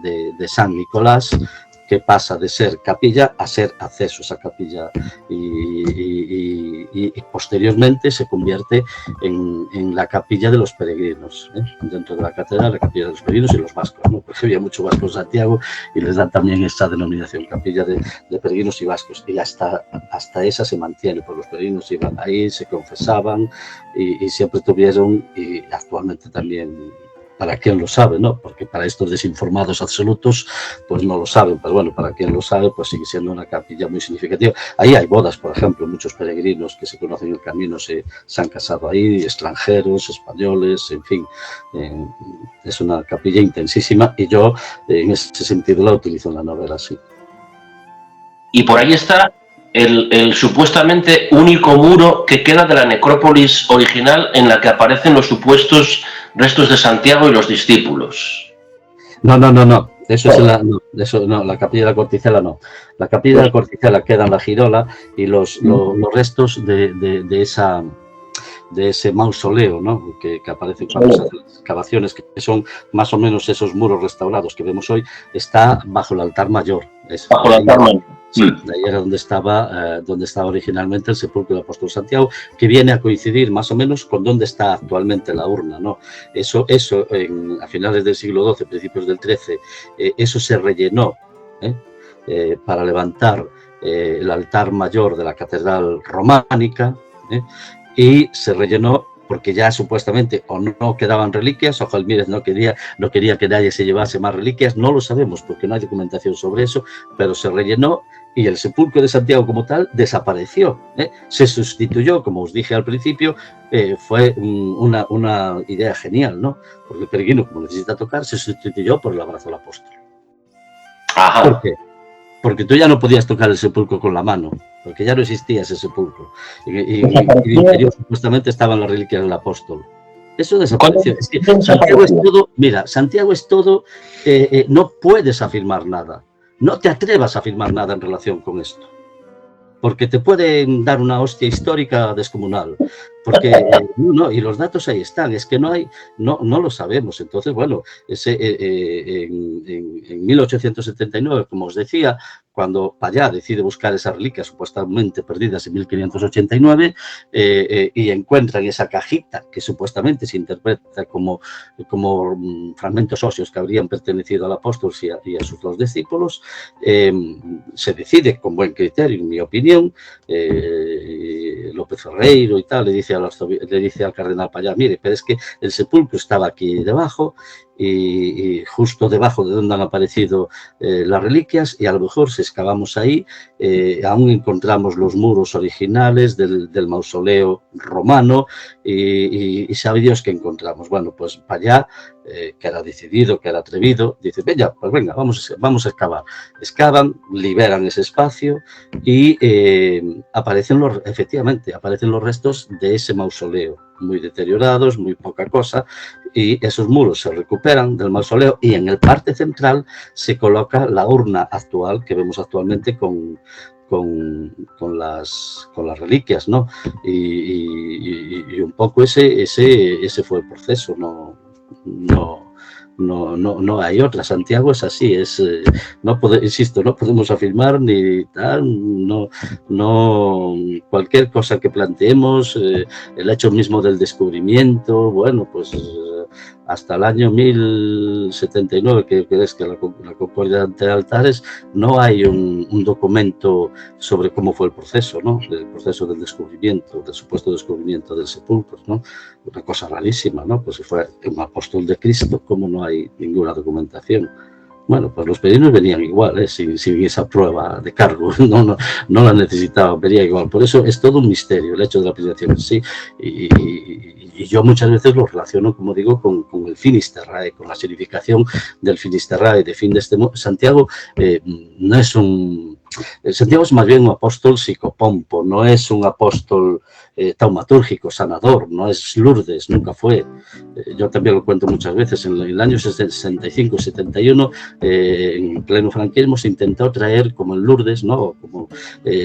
San Nicolás, que pasa de ser capilla a ser acceso a esa capilla y posteriormente se convierte en la capilla de los peregrinos, dentro de la catedral, la capilla de los peregrinos y los vascos, ¿no? Porque había mucho vasco en Santiago y les dan también esta denominación, capilla de peregrinos y vascos, y hasta esa se mantiene, porque los peregrinos iban ahí, se confesaban y siempre tuvieron, y actualmente también, para quien lo sabe, ¿no? Porque para estos desinformados absolutos, pues no lo saben, pero bueno, para quien lo sabe, pues sigue siendo una capilla muy significativa. Ahí hay bodas, por ejemplo, muchos peregrinos que se conocen en el camino se han casado ahí, extranjeros, españoles, en fin, es una capilla intensísima y yo en ese sentido la utilizo en la novela, sí. Y por ahí está el supuestamente único muro que queda de la necrópolis original en la que aparecen los supuestos restos de Santiago y los discípulos. No. Eso es la capilla de la Corticela no. La capilla de la Corticela queda en la Girola y los restos de ese mausoleo, ¿no? que aparece cuando se hacen las excavaciones, que son más o menos esos muros restaurados que vemos hoy, está bajo el altar mayor. Bajo el altar mayor. Sí, de ahí era donde estaba originalmente el sepulcro del apóstol Santiago, que viene a coincidir más o menos con donde está actualmente la urna, ¿no? Eso a finales del siglo XII, principios del XIII, eso se rellenó para levantar el altar mayor de la catedral románica, y se rellenó porque ya supuestamente o no quedaban reliquias, o Jalmírez no quería que nadie se llevase más reliquias, no lo sabemos porque no hay documentación sobre eso, pero se rellenó y el sepulcro de Santiago como tal desapareció, se sustituyó, como os dije al principio, fue una idea genial, ¿no? Porque el peregrino, como necesita tocar, se sustituyó por el abrazo al apóstol. Ajá. ¿Por qué? Porque tú ya no podías tocar el sepulcro con la mano, porque ya no existía ese sepulcro. Y en el interior supuestamente estaban las reliquias del apóstol. Eso desapareció. Es que Santiago es todo, mira, Santiago es todo, no puedes afirmar nada. No te atrevas a afirmar nada en relación con esto, porque te pueden dar una hostia histórica descomunal, porque y los datos ahí están, es que no lo sabemos. Entonces, bueno, en 1879, como os decía, cuando Payá decide buscar esas reliquias supuestamente perdidas en 1589 y encuentran esa cajita que supuestamente se interpreta como fragmentos óseos que habrían pertenecido al apóstol y a sus dos discípulos, se decide con buen criterio, en mi opinión, López Ferreiro y tal, le dice al cardenal Payá, mire, pero es que el sepulcro estaba aquí debajo y justo debajo de donde han aparecido las reliquias, y a lo mejor si excavamos ahí aún encontramos los muros originales del mausoleo romano y sabe Dios qué encontramos. Bueno, pues Payá, que era decidido, que era atrevido, dice, venga, vamos a excavar. Excavan, liberan ese espacio y efectivamente aparecen los restos de ese mausoleo, muy deteriorados, muy poca cosa, y esos muros se recuperan del mausoleo y en el parte central se coloca la urna actual que vemos actualmente con las reliquias, ¿no? Y un poco ese fue el proceso, ¿no? no hay otra. Santiago es así, insisto, no podemos afirmar ni tal, cualquier cosa que planteemos, el hecho mismo del descubrimiento, bueno, pues hasta el año 1079, que es que la Concordia ante altares, no hay un documento sobre cómo fue el proceso, ¿no? El proceso del descubrimiento, del supuesto descubrimiento del sepulcro, ¿no? Una cosa rarísima, ¿no? Pues si fue un apóstol de Cristo, ¿cómo no hay ninguna documentación? Bueno, pues los peregrinos venían igual, sin esa prueba de cargo, no la necesitaban, venía igual. Por eso es todo un misterio el hecho de la peregrinación en sí. Y yo muchas veces lo relaciono, como digo, con el Finisterrae, con la significación del Finisterrae, de fin de este mundo. Santiago no es Santiago es más bien un apóstol psicopompo, no es un apóstol taumatúrgico, sanador, no es Lourdes, nunca fue. Yo también lo cuento muchas veces. En el año 65-71, en pleno franquismo, se intentó traer, como en Lourdes, ¿no? Como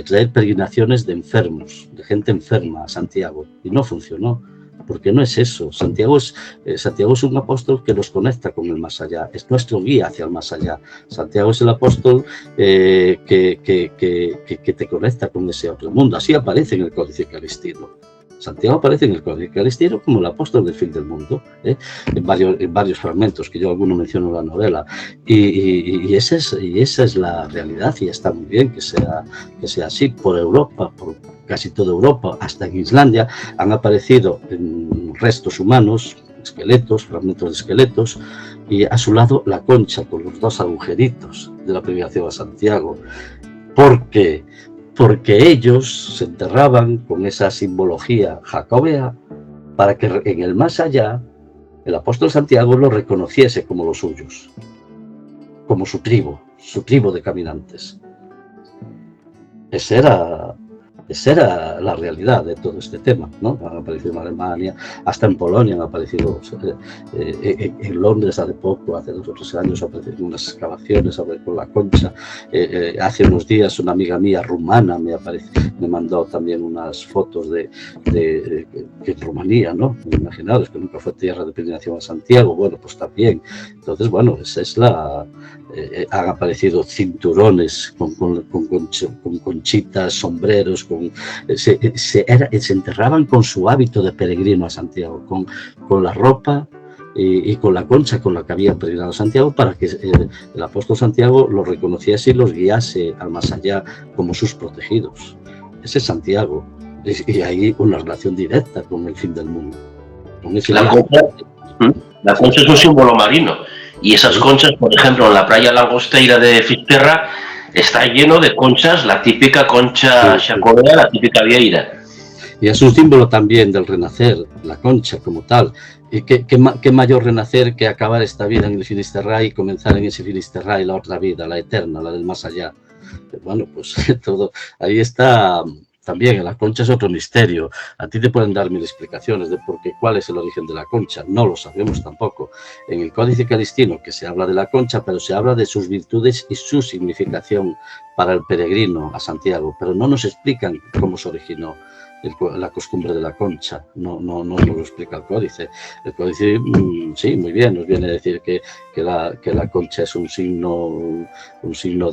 traer peregrinaciones de enfermos, de gente enferma a Santiago, y no funcionó. Porque no es eso. Santiago es un apóstol que nos conecta con el más allá, es nuestro guía hacia el más allá. Santiago es el apóstol que te conecta con ese otro mundo. Así aparece en el Códice Calistino. Santiago aparece en el Códice Calistino como el apóstol del fin del mundo, en varios fragmentos, que yo alguno menciono en la novela. Y esa es la realidad, y está muy bien que sea así. Por Europa, por casi toda Europa, hasta en Islandia, han aparecido restos humanos, esqueletos, fragmentos de esqueletos, y a su lado la concha con los dos agujeritos de la peregrinación a Santiago. ¿Por qué? Porque ellos se enterraban con esa simbología jacobea para que en el más allá el apóstol Santiago lo reconociese como los suyos, como su tribu de caminantes. Esa era la realidad de todo este tema, ¿no? Han aparecido en Alemania, hasta en Polonia han aparecido, en Londres hace poco, hace 2 o 3 años, aparecieron unas excavaciones con la concha. Hace unos días una amiga mía rumana me mandó también unas fotos de Rumanía, ¿no? Imaginaos que nunca fue tierra de peregrinación a Santiago. Bueno, pues también. Entonces, bueno, esa es han aparecido cinturones con conchitas, sombreros, se enterraban con su hábito de peregrino a Santiago, con la ropa y con la concha con la que habían peregrinado a Santiago, para que el apóstol Santiago los reconociese y los guiase al más allá como sus protegidos. Ese es Santiago, y hay una relación directa con el fin del mundo. La concha es un símbolo marino, y esas conchas, por ejemplo, en la playa Langosteira de Fisterra, está lleno de conchas, la típica concha xacobea, la típica vieira. Y es un símbolo también del renacer, la concha como tal. ¿Y qué mayor renacer que acabar esta vida en el Finisterrae y comenzar en ese Finisterrae la otra vida, la eterna, la del más allá? Bueno, pues todo, ahí está. También la concha es otro misterio. A ti te pueden dar 1000 explicaciones de cuál es el origen de la concha. No lo sabemos tampoco. En el Códice Calistino, que se habla de la concha, pero se habla de sus virtudes y su significación para el peregrino a Santiago. Pero no nos explican cómo se originó la costumbre de la concha. No nos lo explica el Códice. El Códice, sí, muy bien, nos viene a decir que la concha es un signo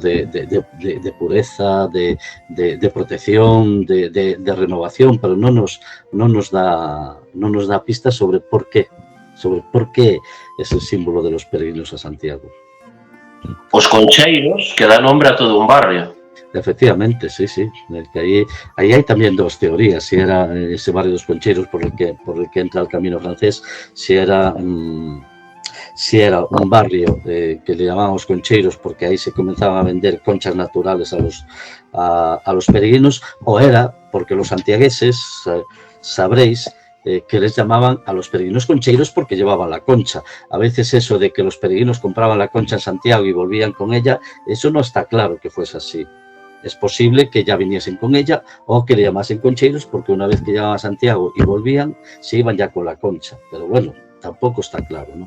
de pureza, de protección, de renovación, pero no nos da pistas sobre por qué es el símbolo de los peregrinos a Santiago. Os concheiros, que da nombre a todo un barrio. Efectivamente, sí. Ahí hay también 2 teorías. Si era ese barrio de los Concheiros por el que entra el camino francés, si era un barrio que le llamábamos Concheiros porque ahí se comenzaban a vender conchas naturales a los peregrinos, o era porque los santiagueses, sabréis, que les llamaban a los peregrinos concheiros porque llevaban la concha. A veces eso de que los peregrinos compraban la concha en Santiago y volvían con ella, eso no está claro que fuese así. Es posible que ya viniesen con ella o que le llamasen concheiros porque una vez que llegaban a Santiago y volvían, se iban ya con la concha. Pero bueno, tampoco está claro, ¿no?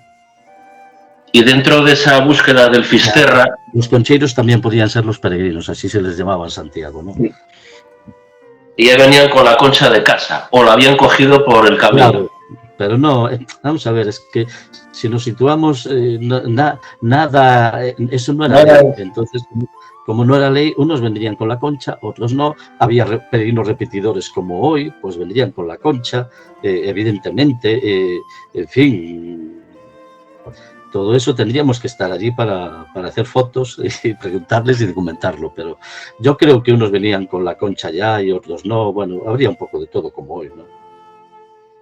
Y dentro de esa búsqueda del Fisterra... Los concheiros también podían ser los peregrinos, así se les llamaba en Santiago, ¿no? Y ya venían con la concha de casa, o la habían cogido por el camino. Claro, pero no, vamos a ver, es que si nos situamos, nada, eso no era ley. Entonces, como no era ley, unos vendrían con la concha, otros no. Había peregrinos repetidores como hoy, pues vendrían con la concha, evidentemente, en fin. Todo eso tendríamos que estar allí para hacer fotos y preguntarles y documentarlo, pero yo creo que unos venían con la concha ya y otros no. Bueno, habría un poco de todo como hoy, ¿no?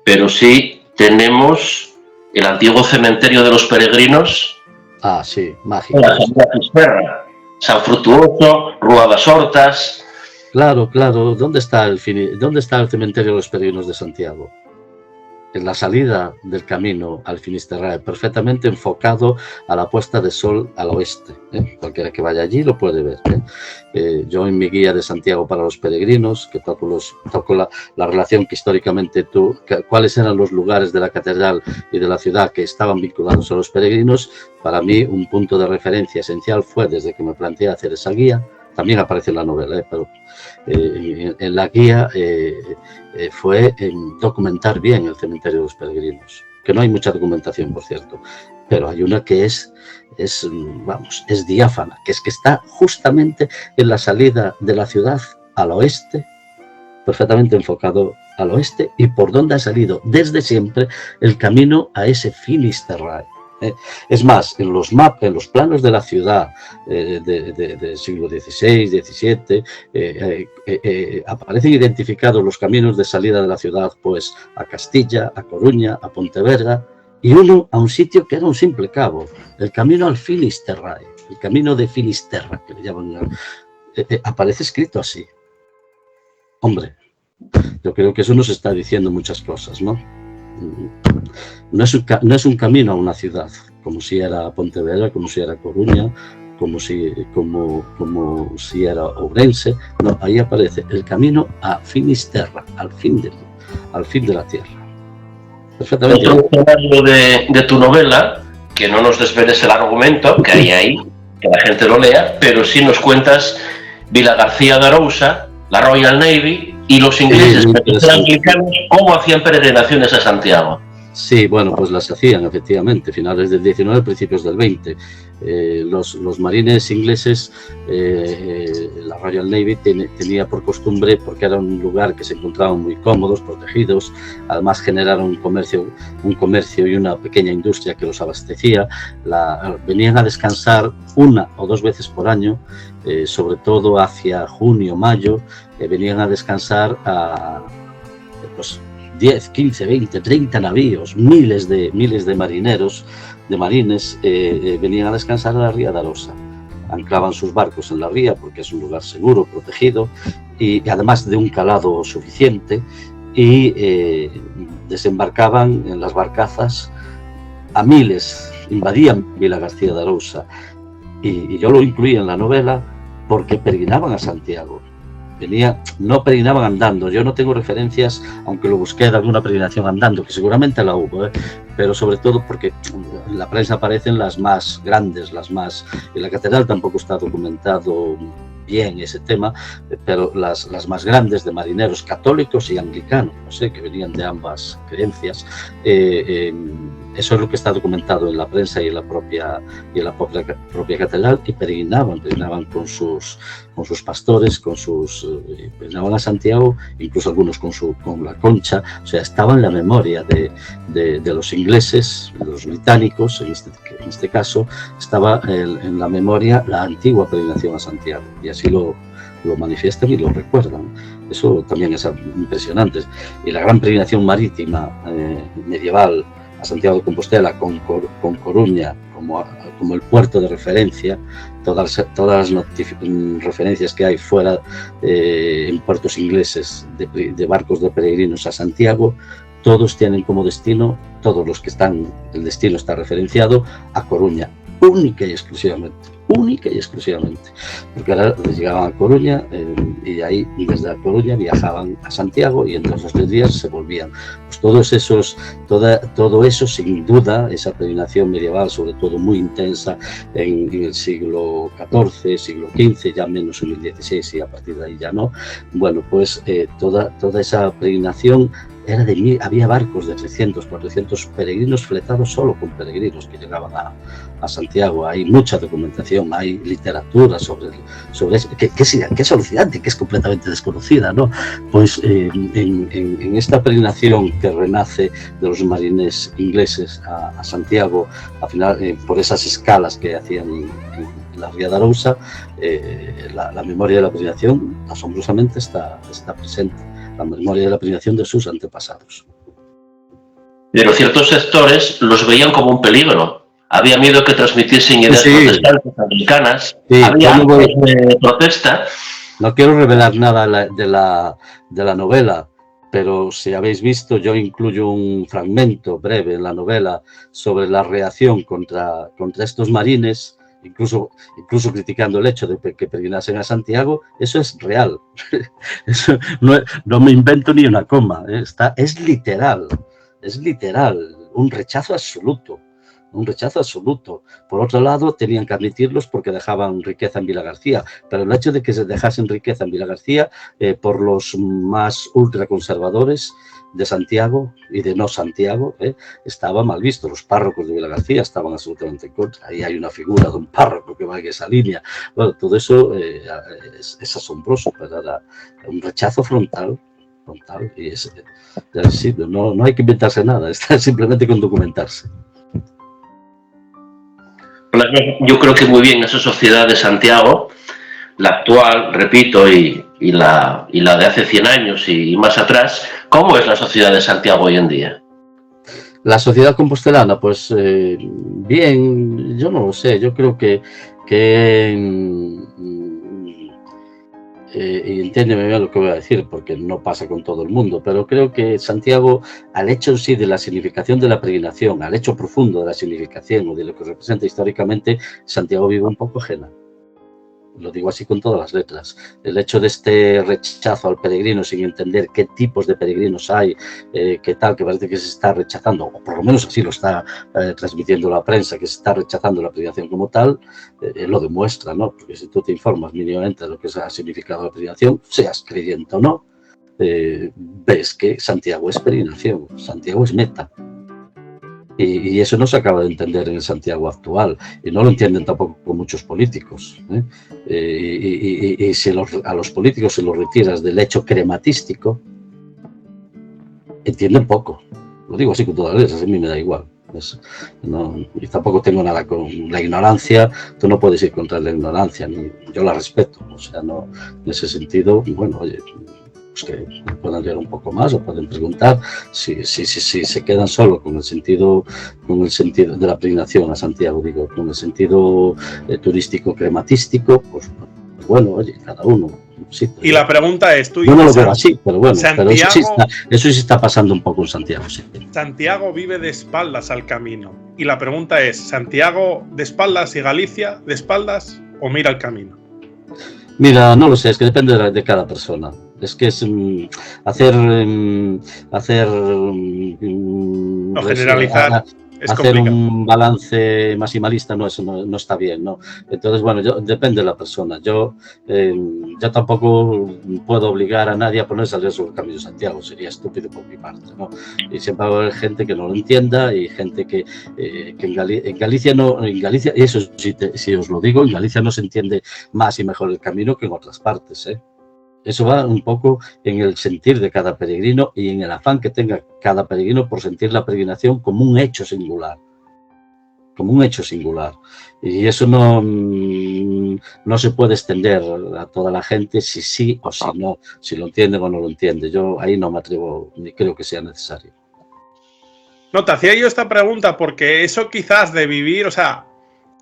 Pero sí tenemos el antiguo cementerio de los peregrinos. Ah, sí, mágico. La Fisterra, San Frutuoso, Rúa das Hortas. Claro, claro. ¿Dónde está el cementerio de los peregrinos de Santiago? En la salida del camino al Finisterrae, perfectamente enfocado a la puesta de sol al oeste. Cualquiera que vaya allí lo puede ver. Yo en mi guía de Santiago para los peregrinos, que toco la relación que históricamente cuáles eran los lugares de la catedral y de la ciudad que estaban vinculados a los peregrinos, para mí un punto de referencia esencial fue, desde que me planteé hacer esa guía, también aparece en la novela, pero en la guía fue documentar bien el cementerio de los peregrinos, que no hay mucha documentación, por cierto, pero hay una que es diáfana, que es que está justamente en la salida de la ciudad al oeste, perfectamente enfocado al oeste, y por donde ha salido desde siempre el camino a ese Finisterrae. Es más, en los mapas, en los planos de la ciudad del siglo XVI, XVII, aparecen identificados los caminos de salida de la ciudad, pues a Castilla, a Coruña, a Pontevedra, y uno a un sitio que era un simple cabo, el camino al Finisterrae, el camino de Finisterra, que le llaman. Aparece escrito así. Hombre, yo creo que eso nos está diciendo muchas cosas, ¿no? No es un camino a una ciudad, como si era Pontevedra, como si era Coruña, como si era Ourense. No, ahí aparece el camino a Finisterra, al fin de la tierra. Perfectamente. Otro escenario de tu novela, que no nos desveles el argumento que hay ahí, que la gente lo lea, pero sí nos cuentas Vila García de Arousa, la Royal Navy y los ingleses, anglicanos, cómo hacían peregrinaciones a Santiago. Sí, bueno, pues las hacían efectivamente, finales del 19, principios del 20. Los marines ingleses, la Royal Navy tenía por costumbre, porque era un lugar que se encontraban muy cómodos, protegidos, además generaron un comercio y una pequeña industria que los abastecía. Venían a descansar 1 o 2 veces por año, sobre todo hacia junio, mayo, venían a descansar a 10, 15, 20, 30 navíos, miles de marineros, de marines, venían a descansar a la ría de Arosa. Anclaban sus barcos en la ría porque es un lugar seguro, protegido, y además de un calado suficiente, y desembarcaban en las barcazas a miles, invadían Vila García de Arousa. Y yo lo incluí en la novela porque peregrinaban a Santiago. No peregrinaban andando. Yo no tengo referencias, aunque lo busqué, de alguna peregrinación andando, que seguramente la hubo, pero sobre todo porque en la prensa aparecen las más grandes, en la catedral tampoco está documentado bien ese tema, pero las más grandes, de marineros católicos y anglicanos, no sé, que venían de ambas creencias. Eso es lo que está documentado en la prensa y en la propia catedral, y peregrinaban con sus pastores, peregrinaban a Santiago, incluso algunos con la concha. O sea, estaba en la memoria de los ingleses, de los británicos, en este caso, estaba en la memoria la antigua peregrinación a Santiago, y así lo manifiestan y lo recuerdan. Eso también es impresionante. Y la gran peregrinación marítima medieval a Santiago de Compostela, con Coruña como el puerto de referencia, todas las referencias que hay fuera en puertos ingleses de barcos de peregrinos a Santiago, todos tienen como destino, todos los que están, el destino está referenciado a Coruña, única y exclusivamente, porque ahora llegaban a Coruña y de ahí, desde la Coruña, viajaban a Santiago, y entre esos 3 días se volvían. Pues todo eso, sin duda, esa peregrinación medieval, sobre todo muy intensa en el siglo XIV, siglo XV, ya menos en el XVI, y a partir de ahí ya no. Bueno, pues toda esa peregrinación había barcos de 300, 400 peregrinos fletados solo con peregrinos que llegaban a Santiago. Hay mucha documentación, hay literatura sobre eso, que es alucinante, que es completamente desconocida, ¿no? Pues en esta peregrinación que renace de los marines ingleses a Santiago, al final, por esas escalas que hacían en la Ría de Arousa, la memoria de la peregrinación asombrosamente está presente, la memoria de la peregrinación de sus antepasados. Pero ciertos sectores los veían como un peligro. Había miedo que transmitiesen ideas protestantes americanas. Sí, había actos de protesta. No quiero revelar nada de la novela, pero si habéis visto, yo incluyo un fragmento breve en la novela sobre la reacción contra estos marines, incluso criticando el hecho de que peregrinasen a Santiago. Eso es real. Eso no me invento ni una coma. Es literal, un rechazo absoluto. Por otro lado, tenían que admitirlos porque dejaban riqueza en Vilagarcía, pero el hecho de que se dejasen riqueza en Vilagarcía por los más ultraconservadores de Santiago y de no Santiago, estaba mal visto. Los párrocos de Vilagarcía estaban absolutamente en contra. Ahí hay una figura de un párroco que va en esa línea. Bueno, todo eso es asombroso, pero era un rechazo frontal, y no hay que inventarse nada, está simplemente con documentarse. Yo creo que muy bien esa sociedad de Santiago, la actual, repito, y la de hace 100 años y más atrás. ¿Cómo es la sociedad de Santiago hoy en día? La sociedad compostelana, pues bien, yo no lo sé, yo creo que y entiéndeme bien lo que voy a decir, porque no pasa con todo el mundo, pero creo que Santiago, al hecho en sí de la significación de la peregrinación, al hecho profundo de la significación o de lo que representa históricamente, Santiago vive un poco ajena. Lo digo así con todas las letras. El hecho de este rechazo al peregrino sin entender qué tipos de peregrinos hay, qué tal, que parece que se está rechazando, o por lo menos así lo está transmitiendo la prensa, que se está rechazando la peregrinación como tal, lo demuestra, ¿no? Porque si tú te informas mínimamente de lo que ha significado la peregrinación, seas creyente o no, ves que Santiago es peregrinación, Santiago es meta. Y eso no se acaba de entender en el Santiago actual, y no lo entienden tampoco muchos políticos. Y si a los políticos se los retiras del hecho crematístico, entienden poco. Lo digo así con todas las letras, a mí me da igual. Y tampoco tengo nada con la ignorancia. Tú no puedes ir contra la ignorancia, yo la respeto. O sea, no, en ese sentido, bueno, oye, pues que puedan leer un poco más o pueden preguntar. Si se quedan solo con el sentido de la peregrinación a Santiago, digo, con el sentido turístico crematístico, pues bueno, oye, cada uno. Sí, y la pregunta es, tú yo no lo veo así, pero bueno, Santiago, pero eso sí está pasando un poco en Santiago. Sí. Santiago vive de espaldas al camino. Y la pregunta es, ¿Santiago de espaldas y Galicia de espaldas o mira el camino? Mira, no lo sé, es que depende de cada persona. Es que es hacer generalizar. Hacer un balance maximalista no está bien, ¿no? Entonces, bueno, depende de la persona. Yo tampoco puedo obligar a nadie a ponerse al riesgo del Camino de Santiago, sería estúpido por mi parte, ¿no? Y siempre va a haber gente que no lo entienda y gente que en Galicia, y eso sí os lo digo, en Galicia no se entiende más y mejor el camino que en otras partes, ¿eh? Eso va un poco en el sentir de cada peregrino y en el afán que tenga cada peregrino por sentir la peregrinación como un hecho singular. Y eso no se puede extender a toda la gente si sí o si no, si lo entienden o no lo entienden. Yo ahí no me atrevo ni creo que sea necesario. No, te hacía yo esta pregunta porque eso quizás de vivir, o sea,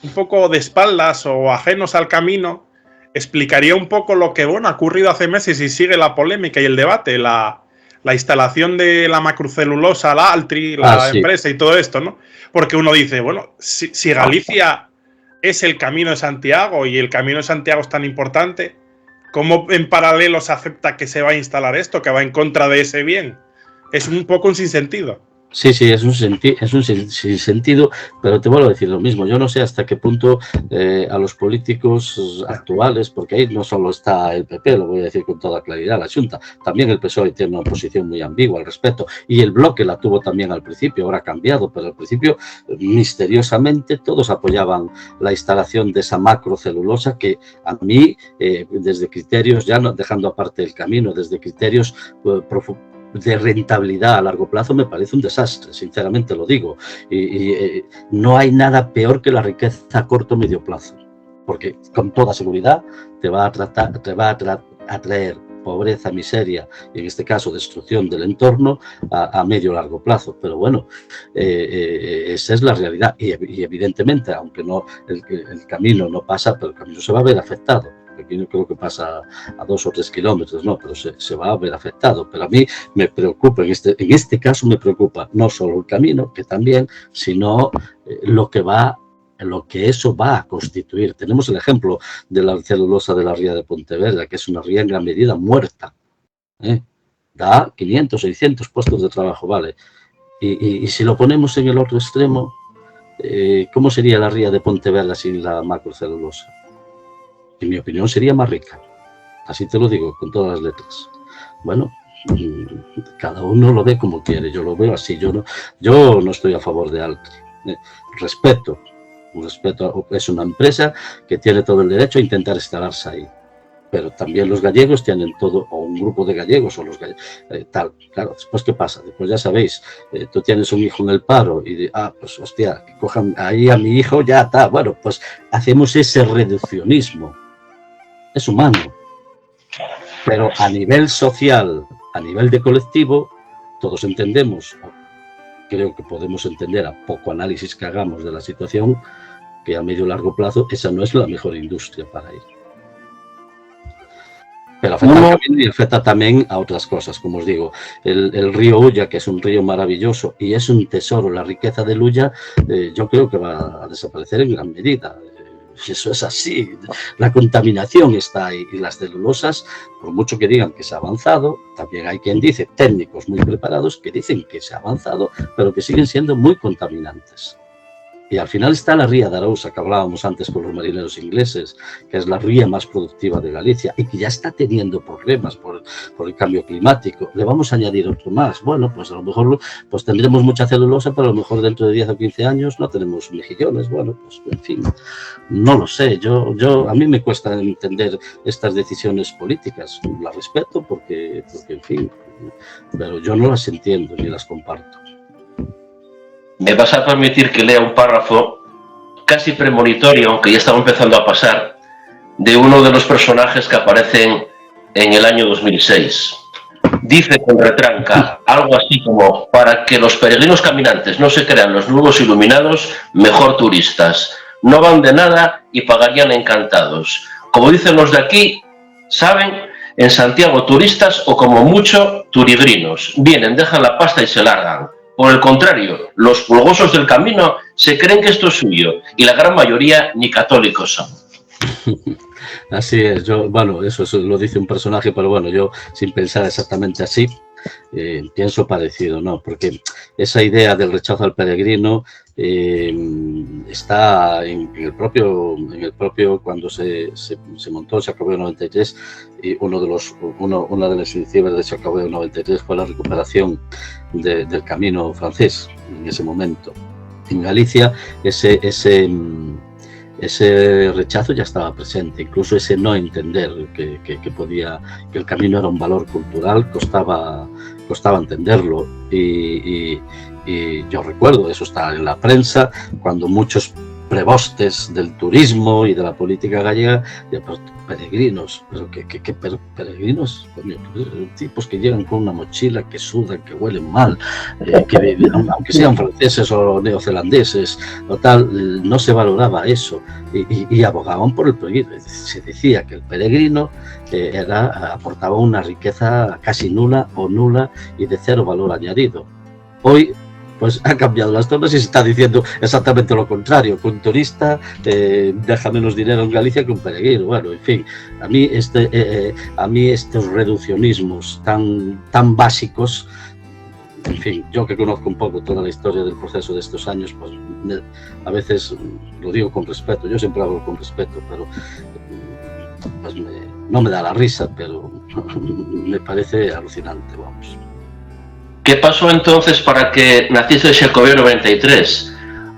un poco de espaldas o ajenos al camino, explicaría un poco lo que, bueno, ha ocurrido hace meses y sigue la polémica y el debate, la instalación de la macrocelulosa, la Altri, la empresa y todo esto, ¿no? Porque uno dice, bueno, si Galicia es el Camino de Santiago y el Camino de Santiago es tan importante, ¿cómo en paralelo se acepta que se va a instalar esto, que va en contra de ese bien? Es un poco un sinsentido. Sí, es un sinsentido, pero te vuelvo a decir lo mismo. Yo no sé hasta qué punto a los políticos actuales, porque ahí no solo está el PP, lo voy a decir con toda claridad, la Xunta, también el PSOE tiene una posición muy ambigua al respecto, y el Bloque la tuvo también al principio, ahora ha cambiado, pero al principio misteriosamente todos apoyaban la instalación de esa macrocelulosa que a mí, desde criterios, ya no dejando aparte el camino, desde criterios de rentabilidad a largo plazo me parece un desastre, sinceramente lo digo, y no hay nada peor que la riqueza a corto o medio plazo, porque con toda seguridad te va a traer pobreza, miseria y en este caso destrucción del entorno a medio o largo plazo. Pero bueno, esa es la realidad y evidentemente, aunque no el camino no pasa, pero el camino se va a ver afectado. Aquí no creo que pasa a 2 o 3 kilómetros, no, pero se va a ver afectado. Pero a mí me preocupa, en este caso me preocupa no solo el camino, que también, sino lo que eso va a constituir. Tenemos el ejemplo de la celulosa de la ría de Pontevedra, que es una ría en gran medida muerta. Da 500, 600 puestos de trabajo, ¿vale? Y si lo ponemos en el otro extremo, ¿cómo sería la ría de Pontevedra sin la macrocelulosa? En mi opinión sería más rica, así te lo digo con todas las letras. Bueno, cada uno lo ve como quiere, yo lo veo así, yo no estoy a favor de Altri. Respeto, es una empresa que tiene todo el derecho a intentar instalarse ahí, pero también los gallegos tienen todo, o un grupo de gallegos, o los gallegos, tal. Claro, después ¿qué pasa? Después ya sabéis, tú tienes un hijo en el paro y pues hostia, que cojan ahí a mi hijo, ya está. Bueno, pues hacemos ese reduccionismo. Es humano, pero a nivel social, a nivel de colectivo, todos entendemos, creo que podemos entender a poco análisis que hagamos de la situación, que a medio y largo plazo esa no es la mejor industria para ir. Pero afecta también a otras cosas, como os digo, el río Ulla, que es un río maravilloso y es un tesoro, la riqueza del Ulla, yo creo que va a desaparecer en gran medida. Eso es así, la contaminación está ahí y las celulosas, por mucho que digan que se ha avanzado, también hay quien dice, técnicos muy preparados, que dicen que se ha avanzado, pero que siguen siendo muy contaminantes. Y al final está la ría de Arousa, que hablábamos antes con los marineros ingleses, que es la ría más productiva de Galicia y que ya está teniendo problemas por el cambio climático. Le vamos a añadir otro más. Bueno, pues a lo mejor pues tendremos mucha celulosa, pero a lo mejor dentro de 10 o 15 años no tenemos mejillones. Bueno, pues en fin, no lo sé. A mí me cuesta entender estas decisiones políticas. Las respeto porque en fin, pero yo no las entiendo ni las comparto. Me vas a permitir que lea un párrafo casi premonitorio, aunque ya estaba empezando a pasar, de uno de los personajes que aparecen en el año 2006. Dice con retranca algo así como: para que los peregrinos caminantes no se crean los nuevos iluminados, mejor turistas. No van de nada y pagarían encantados. Como dicen los de aquí, ¿saben? En Santiago turistas o como mucho turigrinos. Vienen, dejan la pasta y se largan. Por el contrario, los pulgosos del camino se creen que esto es suyo y la gran mayoría ni católicos son. Así es, bueno, eso lo dice un personaje, pero bueno, yo sin pensar exactamente así, pienso parecido, ¿no? Porque esa idea del rechazo al peregrino está en el propio cuando se montó el Xacobeo 93, y una de las iniciativas del Xacobeo 93 fue la recuperación del camino francés en ese momento. En Galicia ese rechazo ya estaba presente, incluso ese no entender que el camino era un valor cultural, costaba entenderlo, y yo recuerdo, eso está en la prensa, cuando muchos prebostes del turismo y de la política gallega, peregrinos, pero peregrinos, coño, tipos que llegan con una mochila, que sudan, que huelen mal, aunque sean franceses o neozelandeses o tal, no se valoraba eso, y abogaban por el peregrino. Se decía que el peregrino aportaba una riqueza casi nula y de cero valor añadido. Hoy pues ha cambiado las tornas y se está diciendo exactamente lo contrario, que un turista deja menos dinero en Galicia que un peregrino. Bueno, en fin, a mí estos reduccionismos tan básicos en fin, yo que conozco un poco toda la historia del proceso de estos años, pues a veces lo digo con respeto, yo siempre hablo con respeto, pero pues no me da la risa, pero me parece alucinante, vamos. ¿Qué pasó entonces para que naciese el Xacobeo 93?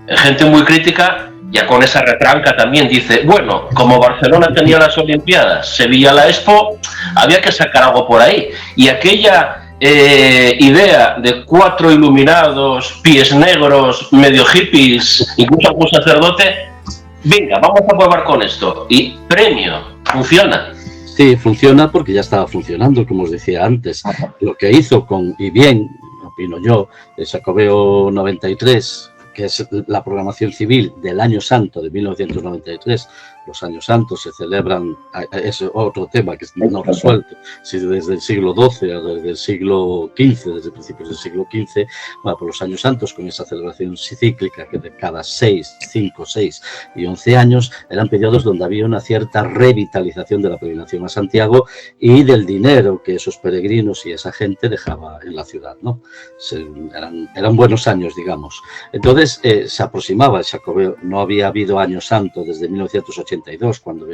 Gente muy crítica, ya con esa retranca también, dice, bueno, como Barcelona tenía las Olimpiadas, Sevilla la Expo, había que sacar algo por ahí. Y aquella idea de 4 iluminados, pies negros, medio hippies, incluso algún sacerdote, venga, vamos a probar con esto. Y premio, funciona. Sí, funciona porque ya estaba funcionando, como os decía antes. Lo que hizo y bien, opino yo, el Xacobeo 93, que es la programación civil del Año Santo de 1993. Los Años Santos se celebran, es otro tema que no resuelto, si desde el siglo XII o desde el siglo XV, desde principios del siglo XV, bueno, pues los Años Santos con esa celebración cíclica que de cada 6, 5, 6 y 11 años eran periodos donde había una cierta revitalización de la peregrinación a Santiago y del dinero que esos peregrinos y esa gente dejaba en la ciudad, ¿no? Eran buenos años, digamos. Entonces se aproximaba el Xacobeo, no había habido Año Santo desde 1982, cuando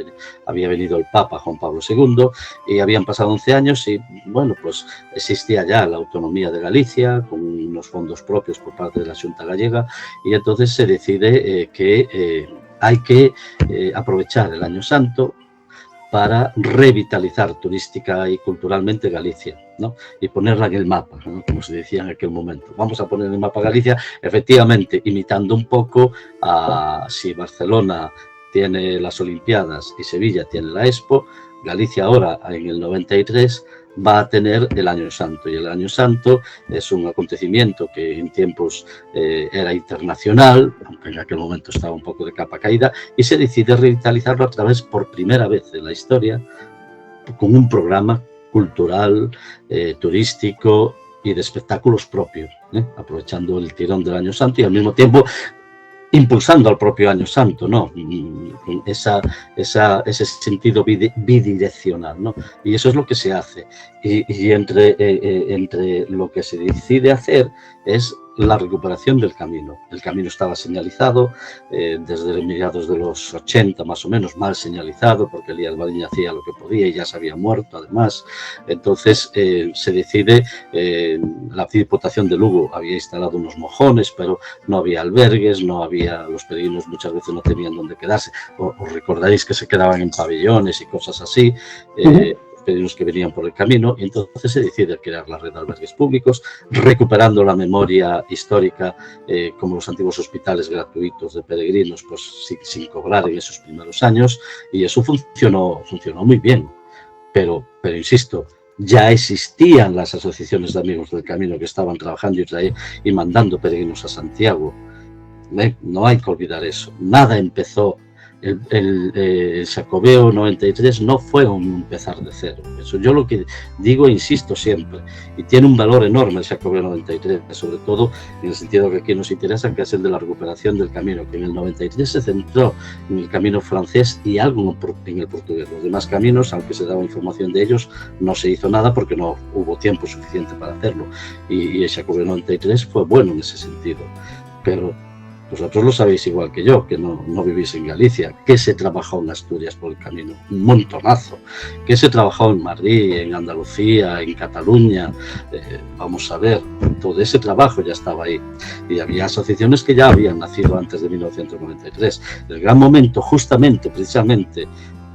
había venido el Papa Juan Pablo II, y habían pasado 11 años y, bueno, pues existía ya la autonomía de Galicia, con unos fondos propios por parte de la Xunta Gallega, y entonces se decide que hay que aprovechar el Año Santo para revitalizar turística y culturalmente Galicia, ¿no? Y ponerla en el mapa, ¿no? Como se decía en aquel momento. Vamos a poner en el mapa Galicia, efectivamente, imitando un poco a si Barcelona tiene las Olimpiadas y Sevilla tiene la Expo, Galicia ahora, en el 93, va a tener el Año Santo. Y el Año Santo es un acontecimiento que en tiempos era internacional, aunque en aquel momento estaba un poco de capa caída, y se decide revitalizarlo a través, por primera vez en la historia, con un programa cultural, turístico y de espectáculos propios, aprovechando el tirón del Año Santo y al mismo tiempo impulsando al propio Año Santo, ¿no? Ese sentido bidireccional, ¿no? Y eso es lo que se hace. Y entre lo que se decide hacer es la recuperación del camino. El camino estaba señalizado desde mediados de los 80, más o menos, mal señalizado, porque Elías Baliña hacía lo que podía y ya se había muerto, además. Entonces se decide, la Diputación de Lugo había instalado unos mojones, pero no había albergues, los peregrinos muchas veces no tenían dónde quedarse. Os recordaréis que se quedaban en pabellones y cosas así. Peregrinos que venían por el camino, y entonces se decide crear la red de albergues públicos, recuperando la memoria histórica, como los antiguos hospitales gratuitos de peregrinos, pues sin cobrar en esos primeros años, y eso funcionó muy bien, pero insisto, ya existían las asociaciones de amigos del camino que estaban trabajando y mandando peregrinos a Santiago. No hay que olvidar eso. Nada empezó. El Xacobeo 93 no fue un empezar de cero. Eso yo lo que digo e insisto siempre, y tiene un valor enorme el Xacobeo 93, sobre todo en el sentido que aquí nos interesa, que es el de la recuperación del camino, que en el 93 se centró en el camino francés y algo en el portugués. Los demás caminos, aunque se daba información de ellos, no se hizo nada porque no hubo tiempo suficiente para hacerlo, y el Xacobeo 93 fue bueno en ese sentido. Pero vosotros lo sabéis igual que yo, que no vivís en Galicia, que se trabajó en Asturias por el camino, un montonazo, que se trabajó en Madrid, en Andalucía, en Cataluña, vamos a ver, todo ese trabajo ya estaba ahí, y había asociaciones que ya habían nacido antes de 1993. El gran momento, justamente, precisamente,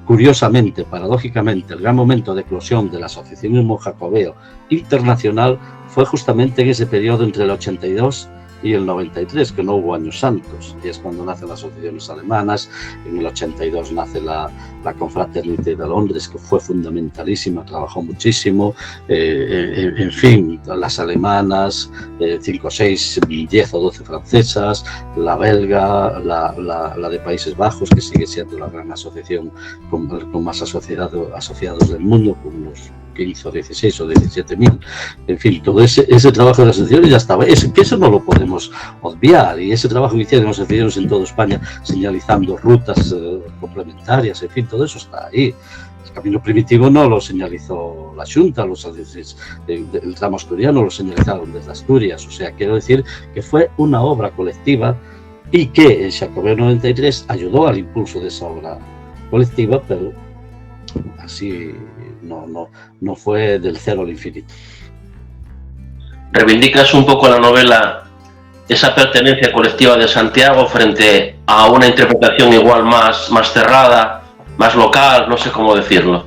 curiosamente, paradójicamente, el gran momento de eclosión del asociacionismo jacobeo internacional fue justamente en ese periodo entre el 82 y el 93, que no hubo Años Santos, y es cuando nacen las asociaciones alemanas. En el 82 nace la Confraternité de Londres, que fue fundamentalísima, trabajó muchísimo, en fin, las alemanas, 5, 6, 10 o 12 francesas, la belga, la de Países Bajos, que sigue siendo la gran asociación con más asociados del mundo, con unos 15 o 16 o 17.000, en fin, todo ese trabajo de las asociaciones ya estaba, que eso no lo podemos obviar, y ese trabajo que hicieron las asociaciones en toda España, señalizando rutas complementarias, en fin, todo eso está ahí. camino primitivo no lo señalizó la Xunta, el tramo asturiano lo señalizaron desde Asturias, o sea, quiero decir que fue una obra colectiva y que el Xacobeo 93 ayudó al impulso de esa obra colectiva, pero así no fue del cero al infinito. Reivindicas un poco en la novela esa pertenencia colectiva de Santiago frente a una interpretación igual más cerrada, más local, no sé cómo decirlo.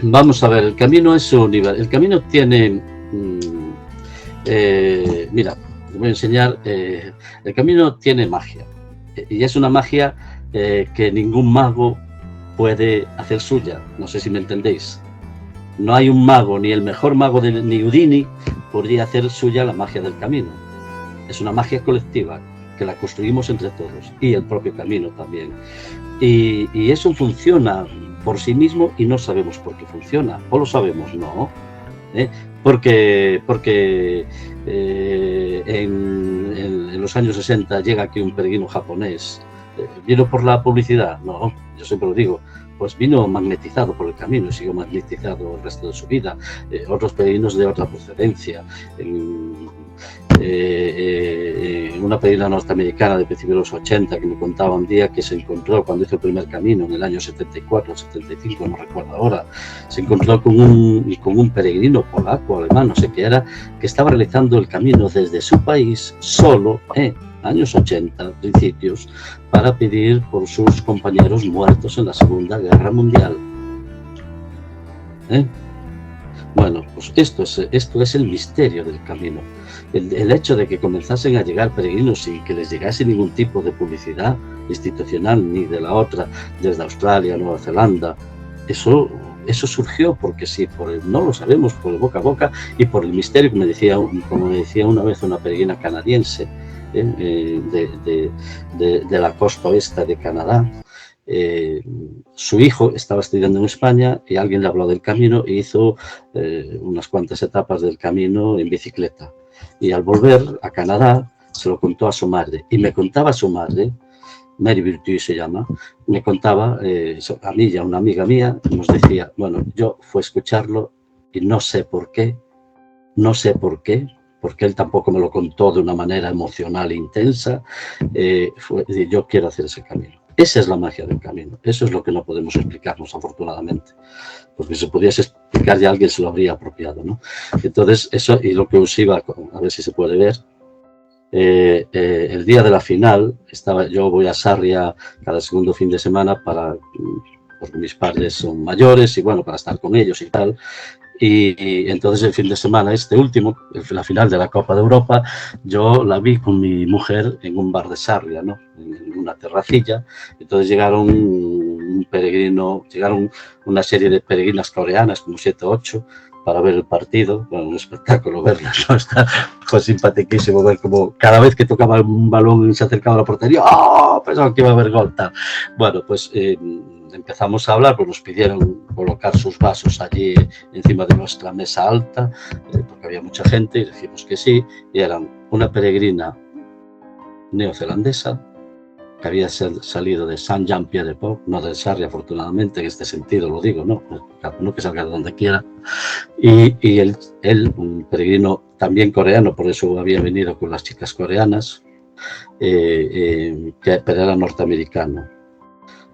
Vamos a ver, el camino es un nivel. El camino tiene... mira, te voy a enseñar. El camino tiene magia. Y es una magia que ningún mago puede hacer suya. No sé si me entendéis. No hay un mago, ni el mejor mago ni Houdini podría hacer suya la magia del camino. Es una magia colectiva que la construimos entre todos, y el propio camino también. Y eso funciona por sí mismo y no sabemos por qué funciona. O lo sabemos, no. Porque en los años 60 llega aquí un peregrino japonés. ¿Vino por la publicidad? No, yo siempre lo digo. Pues vino magnetizado por el camino y siguió magnetizado el resto de su vida. Otros peregrinos de otra procedencia. Una peregrina norteamericana de principios de los 80 que me contaba un día que se encontró cuando hizo el primer camino en el año 74 o 75, no recuerdo ahora, se encontró con un peregrino polaco, alemán, no sé qué era, que estaba realizando el camino desde su país solo, años 80, principios, para pedir por sus compañeros muertos en la Segunda Guerra Mundial. Bueno, pues esto es el misterio del camino. El hecho de que comenzasen a llegar peregrinos sin que les llegase ningún tipo de publicidad institucional ni de la otra, desde Australia, Nueva Zelanda, eso surgió porque sí, no lo sabemos, por el boca a boca y por el misterio, como me decía una vez una peregrina canadiense, de la costa oeste de Canadá. Su hijo estaba estudiando en España y alguien le habló del camino e hizo unas cuantas etapas del camino en bicicleta, y al volver a Canadá se lo contó a su madre, y me contaba su madre, Mary Virtue se llama, me contaba a mí y a una amiga mía, nos decía, bueno, yo fui a escucharlo y no sé por qué, porque él tampoco me lo contó de una manera emocional e intensa, yo quiero hacer ese camino. Esa es la magia del camino, eso es lo que no podemos explicarnos, afortunadamente, porque si pudiese explicar ya alguien se lo habría apropiado, ¿no? Entonces, eso, y lo que os iba, a ver si se puede ver, el día de la final, yo voy a Sarria cada segundo fin de semana porque mis padres son mayores y bueno, para estar con ellos y tal. Y entonces el fin de semana, último, la final de la Copa de Europa, yo la vi con mi mujer en un bar de Sarria, ¿no? En una terracilla. Entonces llegaron una serie de peregrinas coreanas, como 7 o 8, para ver el partido. Bueno, un espectáculo verlas, ¿no? Fue simpaticísimo ver como cada vez que tocaba un balón y se acercaba a la portería, ¡oh! Pensaba que iba a haber gol, tal. Bueno, pues empezamos a hablar, pues nos pidieron colocar sus vasos allí encima de nuestra mesa alta, porque había mucha gente, y dijimos que sí, y eran una peregrina neozelandesa que había salido de Saint-Jean-Pied-de-Port, no de Sarria, afortunadamente, en este sentido lo digo, no que salga de donde quiera, y él, un peregrino también coreano, por eso había venido con las chicas coreanas, pero era norteamericano,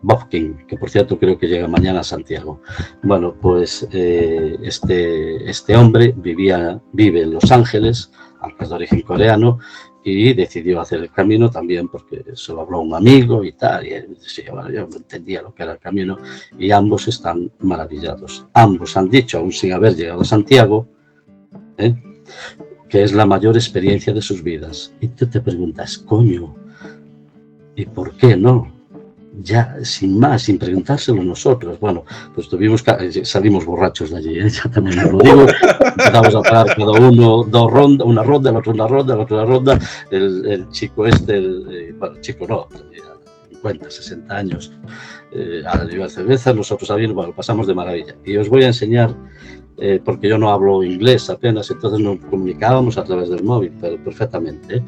Bob King, que por cierto creo que llega mañana a Santiago. Bueno, pues este hombre vive en Los Ángeles, aunque es de origen coreano, y decidió hacer el camino también porque se lo habló un amigo y tal, y él decía, bueno, yo no entendía lo que era el camino, y ambos están maravillados. Ambos han dicho, aún sin haber llegado a Santiago, que es la mayor experiencia de sus vidas. Y tú te preguntas, coño, ¿y por qué no? Ya sin más, sin preguntárselo nosotros. Bueno, pues salimos borrachos de allí, ya también lo digo. Empezamos a parar cada uno una ronda, el otro una ronda, el otro una ronda. El chico bueno, chico no, 50, 60 años, a llevar cerveza, nosotros sabiendo, bueno, pasamos de maravilla. Y os voy a enseñar porque yo no hablo inglés apenas, entonces nos comunicábamos a través del móvil, pero perfectamente.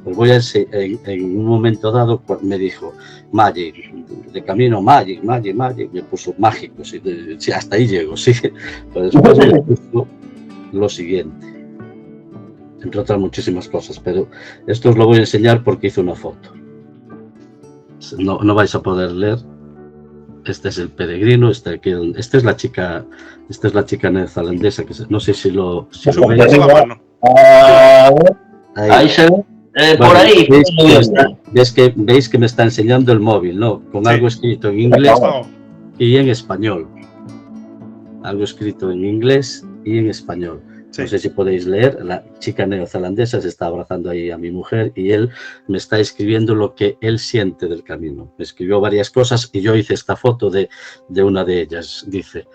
Pues voy a en un momento dado me dijo Magic, de camino Magic, me puso mágico, sí, hasta ahí llego, sí. Pero después me puso lo siguiente, entre otras muchísimas cosas, pero esto os lo voy a enseñar porque hice una foto. No vais a poder leer. Este es el peregrino, esta es la chica neozelandesa, que no sé si lo veis. Ahí se ve. Bueno, por ahí. Veis que me está enseñando el móvil, ¿no? Con algo escrito en inglés y en español. Algo escrito en inglés y en español. No sé si podéis leer. La chica neozelandesa se está abrazando ahí a mi mujer y él me está escribiendo lo que él siente del camino. Me escribió varias cosas y yo hice esta foto de una de ellas. Dice,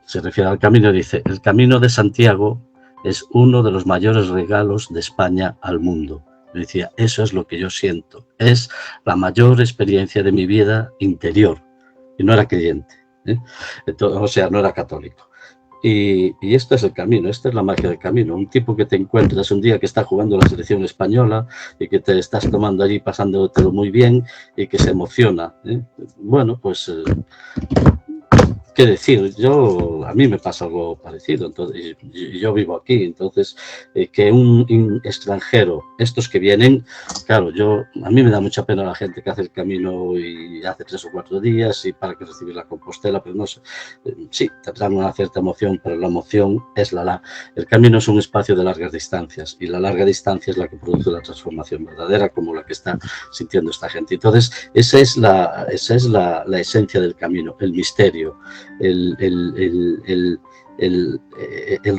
se refiere al camino, dice: el Camino de Santiago es uno de los mayores regalos de España al mundo. Me decía, eso es lo que yo siento. Es la mayor experiencia de mi vida interior. Y no era creyente, ¿eh? Entonces, o sea, no era católico. Y esto es el camino, esta es la magia del camino. Un tipo que te encuentras un día que está jugando la selección española y que te estás tomando allí, pasándotelo muy bien y que se emociona, ¿eh? Bueno, pues, ¿qué decir? A mí me pasa algo parecido, entonces, yo vivo aquí, entonces, que un extranjero, estos que vienen, claro, a mí me da mucha pena la gente que hace el camino y hace 3 o 4 días y para que recibir la Compostela, pero no sé, sí, tendrán una cierta emoción, pero la emoción es el camino es un espacio de largas distancias y la larga distancia es la que produce la transformación verdadera, como la que está sintiendo esta gente. Entonces, esa es la esencia del camino, el misterio, el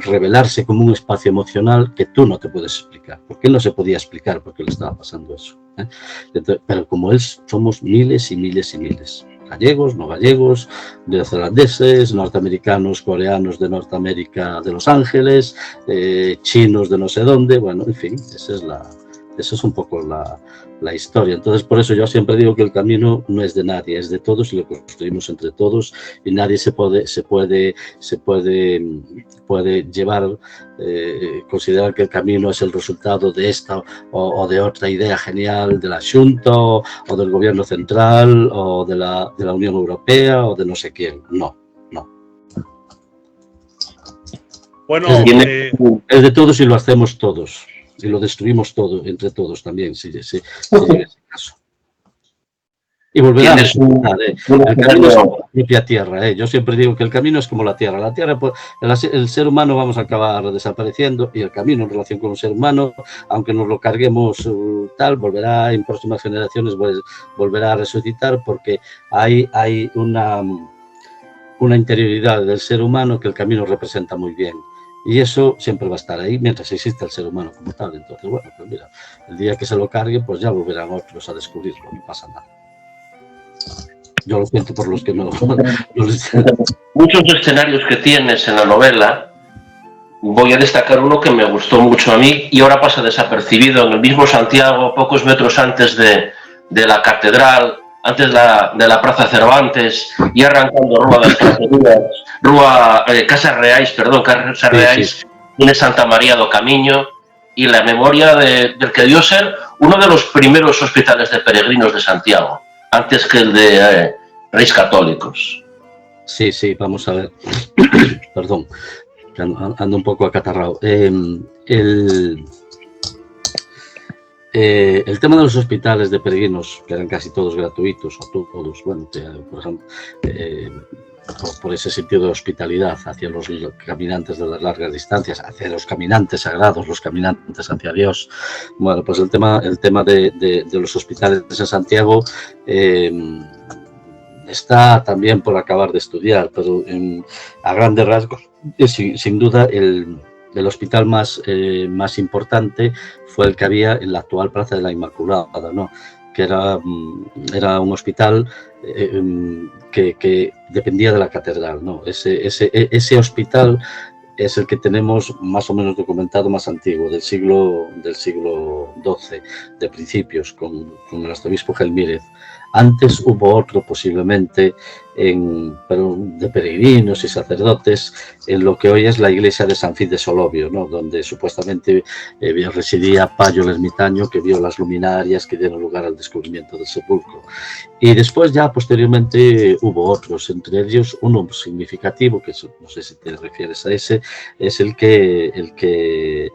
revelarse como un espacio emocional que tú no te puedes explicar, porque él no se podía explicar por qué le estaba pasando eso, ¿eh? Entonces, pero como él, somos miles y miles y miles, gallegos, no gallegos, neozelandeses, norteamericanos, coreanos de Norteamérica, de Los Ángeles, chinos de no sé dónde, bueno, en fin, esa es un poco la historia. Entonces, por eso yo siempre digo que el camino no es de nadie, es de todos y lo construimos entre todos y nadie se puede llevar, considerar que el camino es el resultado de esta o de otra idea genial de la Xunta o del gobierno central o de la Unión Europea o de no sé quién. No. Bueno, es de todos y lo hacemos todos. Y lo destruimos todo, entre todos también, si llega ese caso. Y volverá a resultar, el camino es como la propia tierra, Yo siempre digo que el camino es como la tierra. La tierra, el ser humano vamos a acabar desapareciendo y el camino en relación con el ser humano, aunque nos lo carguemos volverá en próximas generaciones, volverá a resucitar porque hay una interioridad del ser humano que el camino representa muy bien. Y eso siempre va a estar ahí mientras exista el ser humano como tal. Entonces, bueno, pues mira, el día que se lo cargue, pues ya volverán otros a descubrirlo, no pasa nada. Yo lo siento por los que no Muchos escenarios que tienes en la novela, voy a destacar uno que me gustó mucho a mí y ahora pasa desapercibido. En el mismo Santiago, pocos metros antes de la catedral, antes de la Plaza Cervantes, y arrancando Rúa das Cacerías, Casa Reais, tiene Santa María do Camiño y la memoria del que debió ser uno de los primeros hospitales de peregrinos de Santiago, antes que el de Reyes Católicos. Sí, vamos a ver. Perdón, ando un poco acatarrado. El tema de los hospitales de peregrinos, que eran casi todos gratuitos, o todos, bueno, por ejemplo, por ese sentido de hospitalidad hacia los caminantes de las largas distancias, hacia los caminantes sagrados, los caminantes hacia Dios. Bueno, pues el tema de los hospitales en Santiago está también por acabar de estudiar, pero a grandes rasgos, sin duda, el hospital más importante fue el que había en la actual Plaza de la Inmaculada, ¿no? Que era un hospital que dependía de la catedral, ¿no? Ese hospital es el que tenemos más o menos documentado, más antiguo, del siglo XII, de principios, con el arzobispo Gelmírez. Antes hubo otro, posiblemente, pero de peregrinos y sacerdotes, en lo que hoy es la iglesia de San Fid de Solovio, ¿no? Donde supuestamente residía Payo el Ermitaño, que vio las luminarias que dieron lugar al descubrimiento del sepulcro. Y después ya posteriormente hubo otros, entre ellos uno significativo, que no sé si te refieres a ese, es el que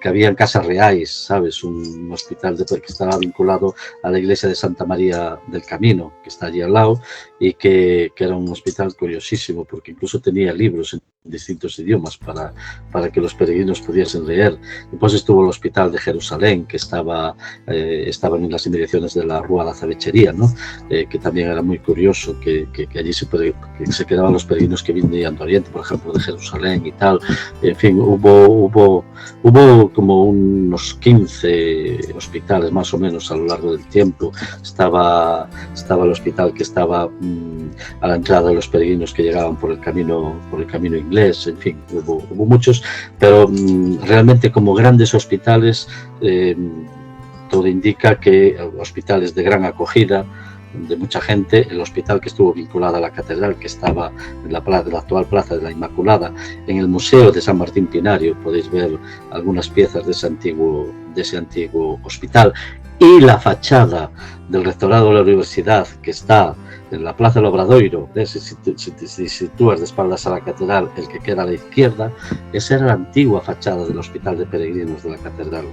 había en Casa Reais, ¿sabes? Un hospital que estaba vinculado a la iglesia de Santa María del Camino, que está allí al lado, y que era un hospital curiosísimo, porque incluso tenía libros en distintos idiomas para que los peregrinos pudiesen leer. Después estuvo el Hospital de Jerusalén, que estaban en las inmediaciones de la Rúa de la Zavechería, ¿no? Que también era muy curioso, que allí se quedaban los peregrinos que venían de Oriente, por ejemplo, de Jerusalén y tal. En fin, hubo como unos 15 hospitales más o menos a lo largo del tiempo. Estaba el hospital que estaba a la entrada de los peregrinos que llegaban por el camino inglés, en fin, hubo muchos, pero realmente como grandes hospitales, todo indica que hospitales de gran acogida de mucha gente, el hospital que estuvo vinculado a la catedral, que estaba en la actual Plaza de la Inmaculada, en el Museo de San Martín Pinario podéis ver algunas piezas de ese antiguo hospital, y la fachada del rectorado de la universidad, que está en la Plaza del Obradoiro, si te sitúas de espaldas a la catedral, el que queda a la izquierda, esa era la antigua fachada del Hospital de Peregrinos de la catedral,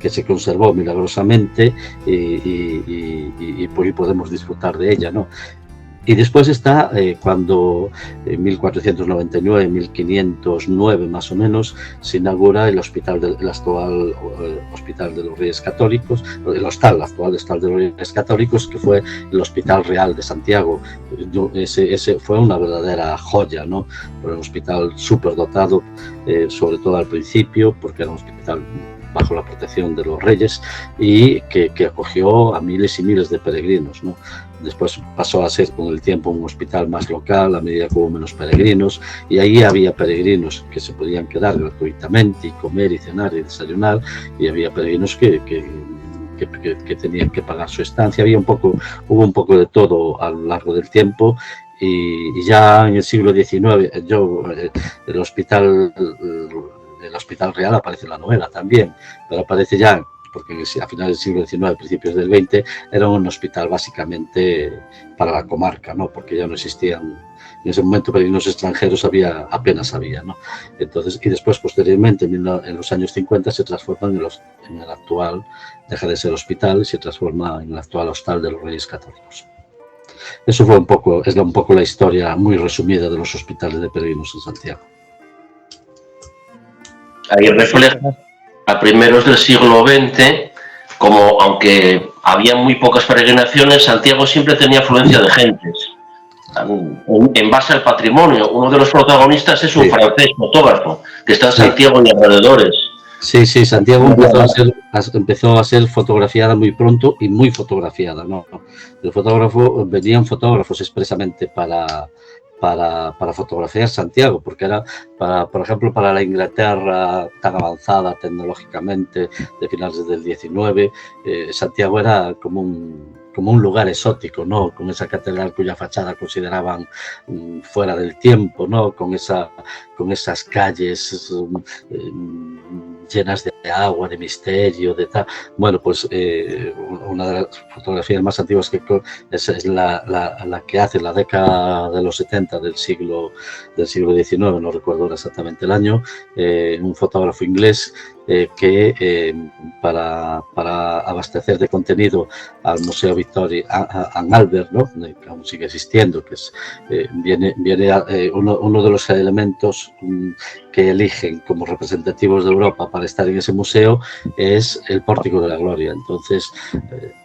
que se conservó milagrosamente y por ahí podemos disfrutar de ella, ¿no? Y después está cuando en 1499, 1509 más o menos, se inaugura el actual Hospital de los Reyes Católicos, el actual Hostal de los Reyes Católicos, que fue el Hospital Real de Santiago. Ese fue una verdadera joya, ¿no? Fue un hospital súper dotado, sobre todo al principio, porque era un hospital bajo la protección de los reyes y que acogió a miles y miles de peregrinos, ¿no? Después pasó a ser con el tiempo un hospital más local a medida que hubo menos peregrinos, y ahí había peregrinos que se podían quedar gratuitamente y comer y cenar y desayunar, y había peregrinos que tenían que pagar su estancia. Hubo un poco de todo a lo largo del tiempo. Y ya en el siglo XIX, el Hospital Real aparece en la novela también, pero aparece ya, porque a finales del siglo XIX, principios del XX, era un hospital básicamente para la comarca, ¿no? Porque ya no existían, en ese momento, peregrinos extranjeros apenas había, ¿no? Entonces, y después, posteriormente, en los años 50, se transforma en el actual, deja de ser hospital y se transforma en el actual Hostal de los Reyes Católicos. Eso fue un poco la historia muy resumida de los hospitales de peregrinos en Santiago. Ahí refleja a primeros del siglo XX, como aunque había muy pocas peregrinaciones, Santiago siempre tenía afluencia de gentes. En base al patrimonio, uno de los protagonistas es un francés fotógrafo que está en Santiago y alrededores. Sí, Santiago empezó a ser fotografiada muy pronto y muy fotografiada, ¿no? Venían fotógrafos expresamente para fotografiar Santiago, porque era, por ejemplo, para la Inglaterra tan avanzada tecnológicamente de finales del XIX, Santiago era como un lugar exótico, ¿no? Con esa catedral cuya fachada consideraban fuera del tiempo, ¿no? Con esas calles llenas de agua, de misterio, de tal. Bueno, pues una de las fotografías más antiguas es la que hace en la década de los 70 del siglo XIX, no recuerdo ahora exactamente el año, un fotógrafo inglés que para abastecer de contenido al Museo Victoria and Albert, ¿no? Que aún sigue existiendo, que es viene uno de los elementos que eligen como representativos de Europa para estar en ese museo es el Pórtico de la Gloria. Entonces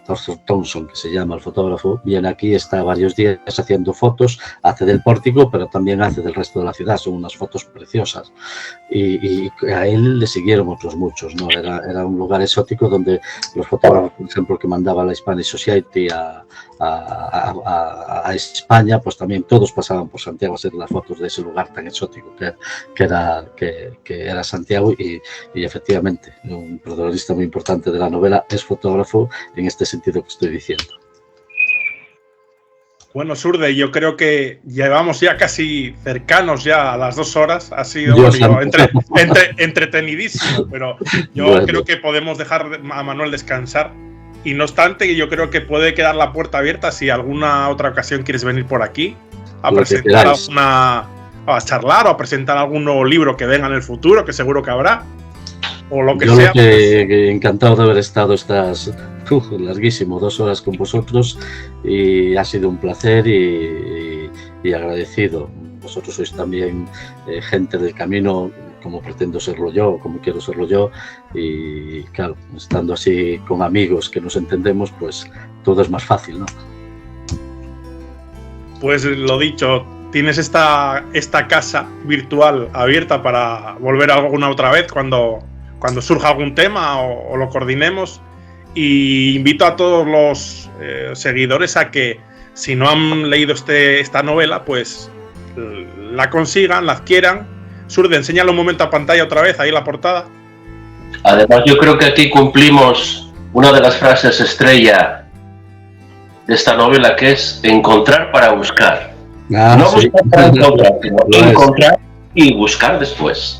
Thorsten Townsend, que se llama el fotógrafo, viene aquí, está varios días haciendo fotos, hace del pórtico, pero también hace del resto de la ciudad. Son unas fotos preciosas y a él le siguieron otros muchos, ¿no? Era un lugar exótico donde los fotógrafos, por ejemplo, que mandaba la Hispanic Society a España, pues también todos pasaban por Santiago a hacer las fotos de ese lugar tan exótico que era Santiago, y efectivamente un protagonista muy importante de la novela es fotógrafo en este sentido que estoy diciendo. Bueno, Surde, yo creo que llevamos ya casi cercanos ya a las 2 horas. Ha sido entretenidísimo, pero yo creo que podemos dejar a Manuel descansar. Y no obstante, yo creo que puede quedar la puerta abierta si alguna otra ocasión quieres venir por aquí a presentar a charlar o a presentar algún nuevo libro que venga en el futuro, que seguro que habrá. O lo que sea. Lo que encantado de haber estado estas larguísimo 2 horas con vosotros, y ha sido un placer y agradecido. Vosotros sois también gente del camino, como pretendo serlo yo, como quiero serlo yo, y claro, estando así con amigos que nos entendemos, pues todo es más fácil, ¿no? Pues lo dicho, tienes esta casa virtual abierta para volver alguna otra vez cuando surja algún tema o lo coordinemos. Y invito a todos los seguidores a que, si no han leído esta novela, pues la consigan, la adquieran. Surde, enséñale un momento a pantalla otra vez, ahí la portada. Además, yo creo que aquí cumplimos una de las frases estrella de esta novela, que es encontrar para buscar. No sí. Buscar para encontrar, sino encontrar y buscar después.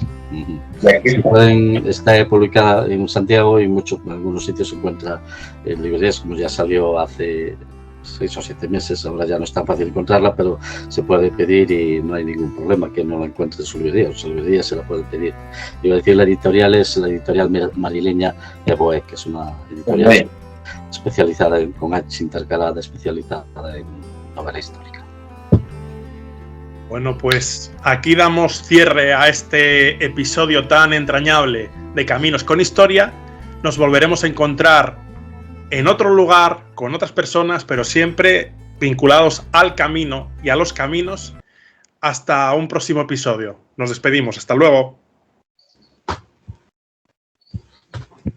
Está publicada en Santiago y en algunos sitios se encuentra en librerías, como ya salió hace 6 o 7 meses. Ahora ya no es tan fácil encontrarla, pero se puede pedir y no hay ningún problema que no la encuentre en su librería. En su librería se la puede pedir. Iba a decir, la editorial es la editorial madrileña Eboe, que es una editorial especializada con H intercalada, especializada en novela histórica. Bueno, pues aquí damos cierre a este episodio tan entrañable de Caminos con Historia. Nos volveremos a encontrar en otro lugar, con otras personas, pero siempre vinculados al camino y a los caminos. Hasta un próximo episodio. Nos despedimos. Hasta luego.